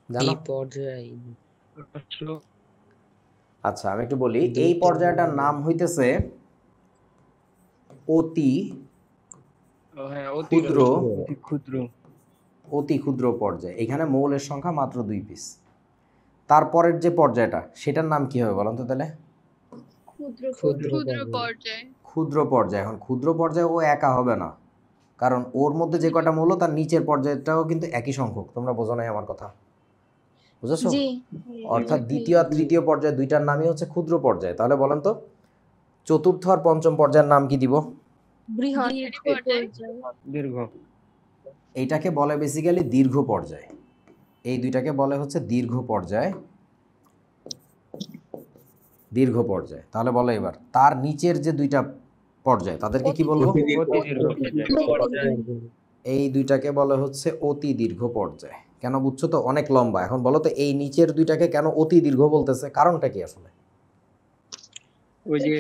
জানো? আচ্ছা, আমি একটু বলি। এই পর্যায়টার নাম হইতেছে অতি ক্ষুদ্র, অতি ক্ষুদ্র পর্যায়। এখানে মৌলের সংখ্যা মাত্র 2 পিস। তারপরের যে পর্যায়টা সেটার নাম কি হবে বলুন তো তাহলে? ক্ষুদ্র পর্যায়। এখন ক্ষুদ্র পর্যায়ে ও একা হবে না, কারণ ওর মধ্যে যে কটা মৌল তার নিচের পর্যায়টাও কিন্তু একই সংখ্যক। তোমরা বোঝো নাই আমার কথা? বুঝেছো? অর্থাৎ দ্বিতীয় আর তৃতীয় পর্যায় দুইটার নামই হচ্ছে ক্ষুদ্র পর্যায়। তাহলে বলেন তো চতুর্থ আর পঞ্চম পর্যায়ের নাম কি দিব? দীর্ঘ। এইটাকে বলে বেসিক্যালি দীর্ঘ পর্যায়। এই দুইটাকে বলে হচ্ছে দীর্ঘ পর্যায়, দীর্ঘ পর্যায়। তাহলে বলো এবার তার নিচের যে দুইটা পর্যায় তাদেরকে কি বলবো? এই দুইটাকে বলে হচ্ছে অতি দীর্ঘ পর্যায়। কেন বুঝছো তো? অনেক লম্বা। এখন বলো তো এই নিচের দুইটাকে কেন অতি দীর্ঘ বলতেছে? কারণটা কি আসলে? ওই যে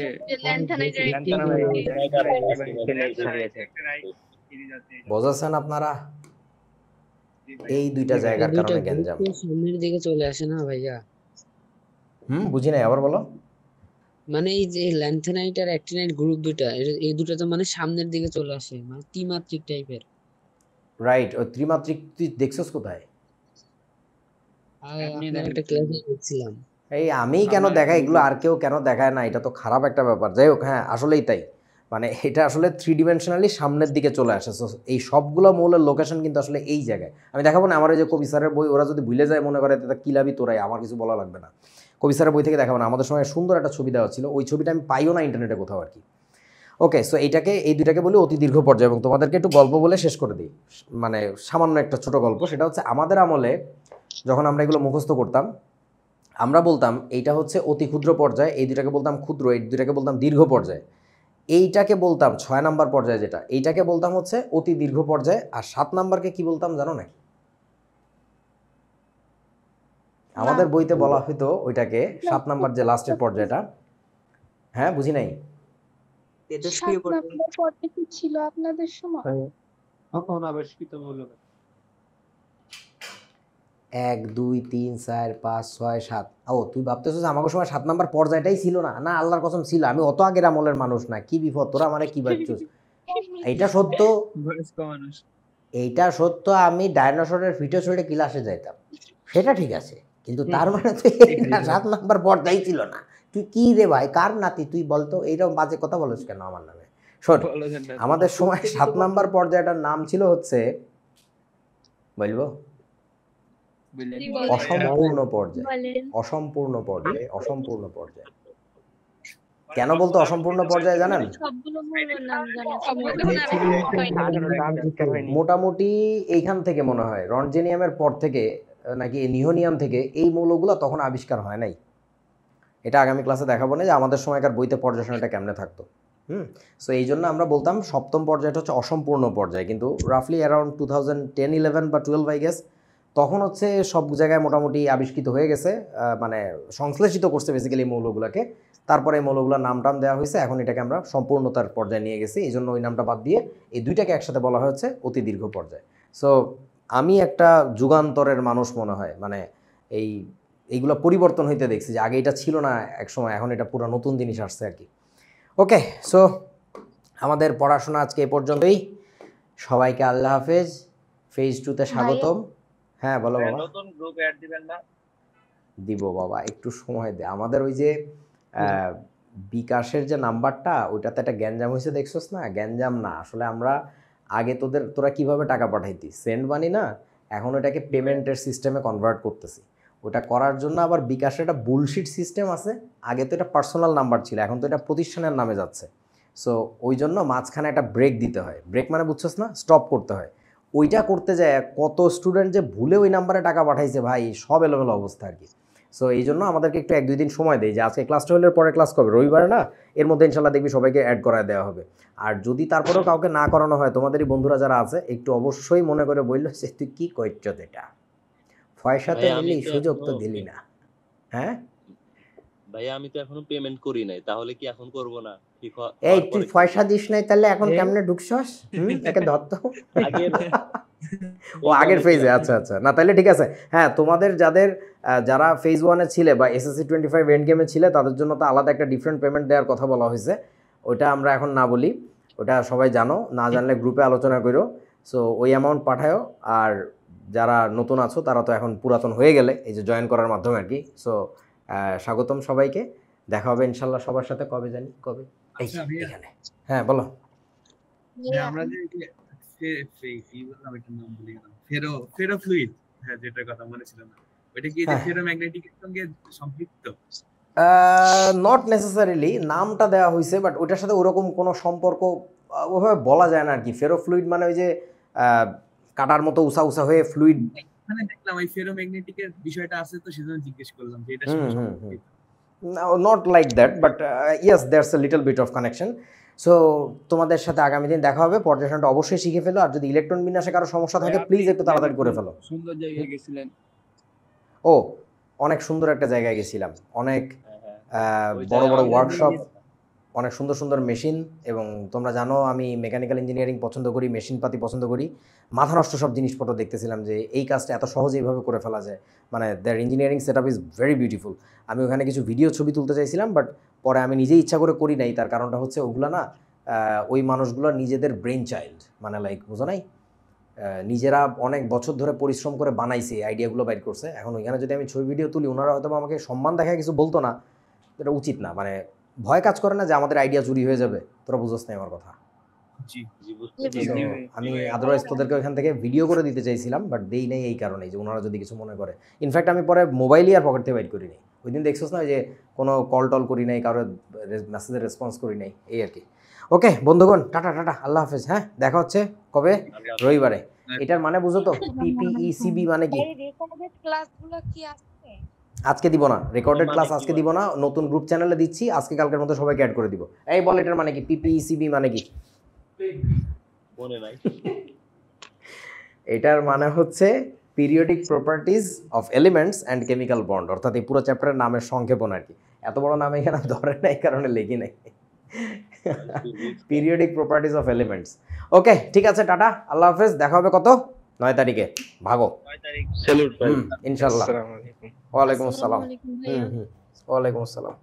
সিরিজ আছে বোঝাচ্ছেন আপনারা? জি ভাই। এই দুইটা জায়গার দুইটা কারণে গ্রুপ গ্যাঞ্জাম। তো সামনের দিকে চলে আসে না ভাইয়া? বুঝি নাই, আবার বলো। মানে এই যে ল্যান্থেনাইট আর অ্যাক্টিনাইট গ্রুপ দুটা, এই দুটা তো মানে সামনের দিকে চলে আসে, মানে ত্রিমাত্রিক টাইপের। রাইট, ওই ত্রিমাত্রিক তুই দেখছস কোথায়? আপনার একটা ক্লাসে দেখছিলাম। এই আমি কেন দেখাই এগুলো, আর কেউ কেন দেখায় না? এটা তো খারাপ একটা ব্যাপার। যাই হোক, হ্যাঁ আসলেই তাই। মানে এটা আসলে 3 ডিমেনশনালি সামনের দিকে চলে আসে। So, এই সবগুলো মৌলের লোকেশন কিন্তু আসলে এই জায়গায়। আমি দেখাবো না, আমার ওই যে কবি স্যারের বই, ওরা যদি ভুলে যায় মনে করে তাহলে কিলাবি তোরাই, আমার কিছু বলা লাগবে না। কবি স্যারের বই থেকে দেখাবো না, আমাদের সময় সুন্দর একটা ছবি দেওয়া ছিল, ওই ছবিটা আমি পাইও না ইন্টারনেটে কোথাও আর কি। ওকে, সো এই দুইটাকে বলি অতি দীর্ঘ পর্যায়। এবং তোমাদেরকে একটু গল্প বলে শেষ করে দিই, মানে সামান্য একটা ছোট গল্প। সেটা হচ্ছে আমাদের আমলে যখন আমরা এগুলো মুখস্থ করতাম, আমরা বলতাম এইটা হচ্ছে অতি ক্ষুদ্র পর্যায়, এই দুটাকে বলতাম ক্ষুদ্র, এই দুটাকে বলতাম দীর্ঘ পর্যায়। এইটাকে বলতাম 6 নাম্বার পর্যায়ে, যেটা এইটাকে বলতাম হচ্ছে অতি দীর্ঘ পর্যায়। আর 7 নাম্বারকে কি বলতাম জানো না? আমাদের বইতে বলা হতো ওইটাকে 7 নাম্বার, যে লাস্টের পর্যায়টা। হ্যাঁ, বুঝি নাই। তেজস্ক্রিয় পর্যায় কি ছিল আপনাদের সময়? অনাবিষ্কৃত মৌল। 1 2 3 4 5 6 7। ও তুই ভাবতেছিস আমাকে সময় 7 নাম্বার পর্যায়টাই ছিল না? না, আল্লাহর কসম ছিল। আমি অত আগের আমলের মানুষ না। কি বিপদ, তোরা মানে কি ভাবছিস? এইটা সত্য, এইটা সত্য। আমি ডাইনোসরের ফিটে ছড়ে ক্লাসে যাইতাম, সেটা ঠিক আছে, কিন্তু তার মানে তো 7 নাম্বার পর্যায় ছিল না। তুই কি রে ভাই, কার নাতি তুই বলতো? এইরকম বাজে কথা বলিস কেন আমার নামে? শোন, আমাদের সময় 7 নাম্বার পর্যায়টার নাম ছিল হচ্ছে, বলবো, অসম্পূর্ণ পর্যায়। অসম্পূর্ণ পর্যায়ে, অসম্পূর্ণ পর্যায়। কেন বলতো অসম্পূর্ণ পর্যায়ে জানেন? সবগুলো মৌলের নাম জানেন? মোটামুটি এইখান থেকে মনে হয় রনজেনিয়ামের পর থেকে নাকি নিওনিয়াম থেকে এই মৌলগুলো তখন আবিষ্কার হয় নাই। এটা আগামী ক্লাসে দেখাবো না যে আমাদের সময়কার বইতে পর্যায়টা কেমনে থাকতো। সো এই জন্য আমরা বলতাম সপ্তম পর্যায়টা হচ্ছে অসম্পূর্ণ পর্যায়। কিন্তু রাফলি অ্যারাউন্ড 2010-11 বা 12 আই গেস, তখন হচ্ছে সব জায়গায় মোটামুটি আবিষ্কৃত হয়ে গেছে, মানে সংশ্লেষিত করছে বেসিক্যালি মৌলগুলোকে। তারপরে এই মৌলগুলোর নাম টাম দেওয়া হয়েছে, এখন এটাকে আমরা সম্পূর্ণতার পর্যায়ে নিয়ে গেছি। এই জন্য ওই নামটা বাদ দিয়ে এই দুইটাকে একসাথে বলা হয়েছে অতি দীর্ঘ পর্যায়। সো আমি একটা যুগান্তরের মানুষ মনে হয়, মানে এইগুলো পরিবর্তন হইতে দেখছি, যে আগে এটা ছিল না এক সময়, এখন এটা পুরো নতুন জিনিস আসছে আর কি। ওকে, সো আমাদের পড়াশোনা আজকে এ পর্যন্তই। সবাইকে আল্লাহ হাফেজ, ফেজ 2-তে স্বাগতম। হ্যাঁ বলো বাবা। নতুন গ্রুপ অ্যাড দিবেন না? দিব বাবা, একটু সময় দে। আমাদের ওই যে বিকাশের যে নাম্বারটা, ওইটাতে একটা গ্যাঞ্জাম হয়েছে, দেখছস না? গ্যাঞ্জাম না, আসলে আমরা আগে তোরা কিভাবে টাকা পাঠাইতি, সেন্ড মানি না, এখন ওটাকে পেমেন্টের সিস্টেমে কনভার্ট করতেছি। ওটা করার জন্য আবার বিকাশের একটা বুলশিট সিস্টেম আছে। আগে তো এটা পার্সোনাল নাম্বার ছিল, এখন তো এটা প্রতিষ্ঠানের নামে যাচ্ছে। সো ওই জন্য মাঝখানে একটা ব্রেক দিতে হয়। ব্রেক মানে বুঝছস না, স্টপ করতে হয়। ওইটা করতে যায় কত স্টুডেন্ট যে ভুলে ওই নাম্বারে টাকা পাঠাইছে ভাই, সব এলোমেলো অবস্থা আর কি। সো এই জন্য আমাদেরকে একটু 1-2 দিন সময় দেয়, যে আজকে ক্লাস 12-এর পরে ক্লাস কবে, রবিবার না, এর মধ্যে ইনশাল্লাহ দেখবি সবাইকে অ্যাড করায় দেওয়া হবে। আর যদি তারপরেও কাউকে না করানো হয়, তোমাদেরই বন্ধুরা যারা আছে একটু অবশ্যই মনে করে বললো যে তুই কী করছ, এটা পয়সাতে নিলি, সুযোগ তো দিলি না। হ্যাঁ ভাইয়া, আমি তো এখনো পেমেন্ট করি নাই, তাহলে কি এখন করব না? এই তুই পয়সা দিস নাই, তাহলে এখন কেমনে ঢুকছস? একে ধরত ও আগের ফেজে। আচ্ছা আচ্ছা, না তাহলে ঠিক আছে। হ্যাঁ, তোমাদের যারা ফেজ 1-এ ছিলে বা SSC 25 এন্ড গেমে ছিলে, তাদের জন্য তো আলাদা একটা ডিফারেন্ট পেমেন্ট দেওয়ার কথা বলা হয়েছে। ওটা আমরা এখন না বলি, ওটা সবাই জানো, না জানলে গ্রুপে আলোচনা করো। সো ওই অ্যামাউন্ট পাঠায়ো। আর যারা নতুন আছো তারা তো এখন পুরাতন হয়ে গেলে এই যে জয়েন করার মাধ্যমে আর কি। সো স্বাগতম সবাইকে, দেখা হবে ইনশাল্লাহ সবার সাথে। কবে জানি কবে, এখানে। হ্যাঁ বলো। আমরা যে নাম ভুলে গেলাম, ফেরোফ্লুইড, হ্যাঁ যেটার কথা মনে ছিল না, ওইটা কি যে ফেরোম্যাগনেটিকের সঙ্গে সম্পৃক্ত? নট নেসেসারিলি, নামটা দেওয়া হয়েছে, বাট ওইটার সাথে ওরকম কোনো সম্পর্ক ওভাবে বলা যায় না আর কি। ফেরোফ্লুইড মানে ওই যে কাটার মতো উষা উষা হয়ে ফ্লুইড, মানে দেখলাম ওই ফেরোম্যাগনেটিকের বিষয়টা আছে, তো সেজন্য জিজ্ঞেস করলাম যে এটা not like that, but yes there's a little bit of connection. So তোমাদের সাথে আগামী দিন দেখা হবে। পর্যায়টা অবশ্যই শিখে ফেলো, আর যদি ইলেকট্রন বিন্যাসে কারো সমস্যা থাকে প্লিজ একটু তাড়াতাড়ি করে ফেলো। সুন্দর জায়গায় গেছিলেন। ও, অনেক সুন্দর একটা জায়গায় গেছিলাম, অনেক বড় বড় ওয়ার্কশপ। অনেক সুন্দর সুন্দর মেশিন, এবং তোমরা জানো আমি মেকানিক্যাল ইঞ্জিনিয়ারিং পছন্দ করি, মেশিনপাতি পছন্দ করি, মাথা নষ্ট সব জিনিসপত্র দেখতেছিলাম যে এই কাজটা এত সহজে এইভাবে করে ফেলা যায়, মানে their engineering set up is very beautiful. আমি ওখানে কিছু ভিডিও ছবি তুলতে চাইছিলাম, বাট পরে আমি নিজেই ইচ্ছা করে করি নাই। তার কারণটা হচ্ছে ওগুলো না ওই মানুষগুলো নিজেদের ব্রেন চাইল্ড, মানে লাইক বুঝো নাই, নিজেরা অনেক বছর ধরে পরিশ্রম করে বানাইছে, আইডিয়াগুলো বাইর করছে। এখন ওইখানে যদি আমি ছবি ভিডিও তুলি, ওনারা হয়তো আমাকে সম্মান দেখায় কিছু বলতো না, এটা উচিত না। মানে ভয় কাজ করে না যে আমাদের আইডিয়া চুরি হয়ে যাবে? তোরা বুঝোস না আমার কথা। আমি আদারওয়াইজ তোদেরকে ওইখান থেকে ভিডিও করে দিতে চাইছিলাম, বাট দেই নাই এই কারণেই যে ওনারা যদি কিছু মনে করে। ইনফ্যাক্ট আমি পরে মোবাইলই আর পকেট থেকে বাইর করি নাই। ওই দিন দেখছোস না যে কোনো কল টল করি নাই, কারোর মেসেজের রেসপন্স করি নাই, এই আর কি। ওকে বন্ধুগণ, টাটা টাটা, আল্লাহ হাফেজ। হ্যাঁ, দেখা হচ্ছে কবে? রবিবারে। এটার মানে বুঝো তো, পিপিইসিবি মানে কি? রেকর্ডেড ক্লাসগুলো কি আছে? আজকে দিব না, রেকর্ডেড ক্লাস আজকে দিব না, নতুন গ্রুপ চ্যানেলে দিচ্ছি, আজকে কালকের মধ্যে সবাইকে অ্যাড করে দিব। এই বল এটার মানে কি? পিপিইসিবি মানে কি? মনে নাই। এটার মানে হচ্ছে periodic properties of elements and chemical bond, অর্থাৎ এই পুরো চ্যাপ্টারের নামের সংক্ষেপণ আর কি। এত বড় নাম এখানে ধরে নাই কারণে লিখি নাই, পিরিয়ডিক প্রপার্টিজ অফ এলিমেন্টস। ওকে ঠিক আছে, টাটা, আল্লাহ হাফেজ। দেখা হবে কত? 9 তারিখে। ভাগো। 9 তারিখ। স্যালুট ভাই। ইনশাআল্লাহ। আসসালামু আলাইকুম। ওয়ালাইকুম আসসালাম। আসসালামু আলাইকুম ভাইয়া। ওয়ালাইকুম আসসালাম।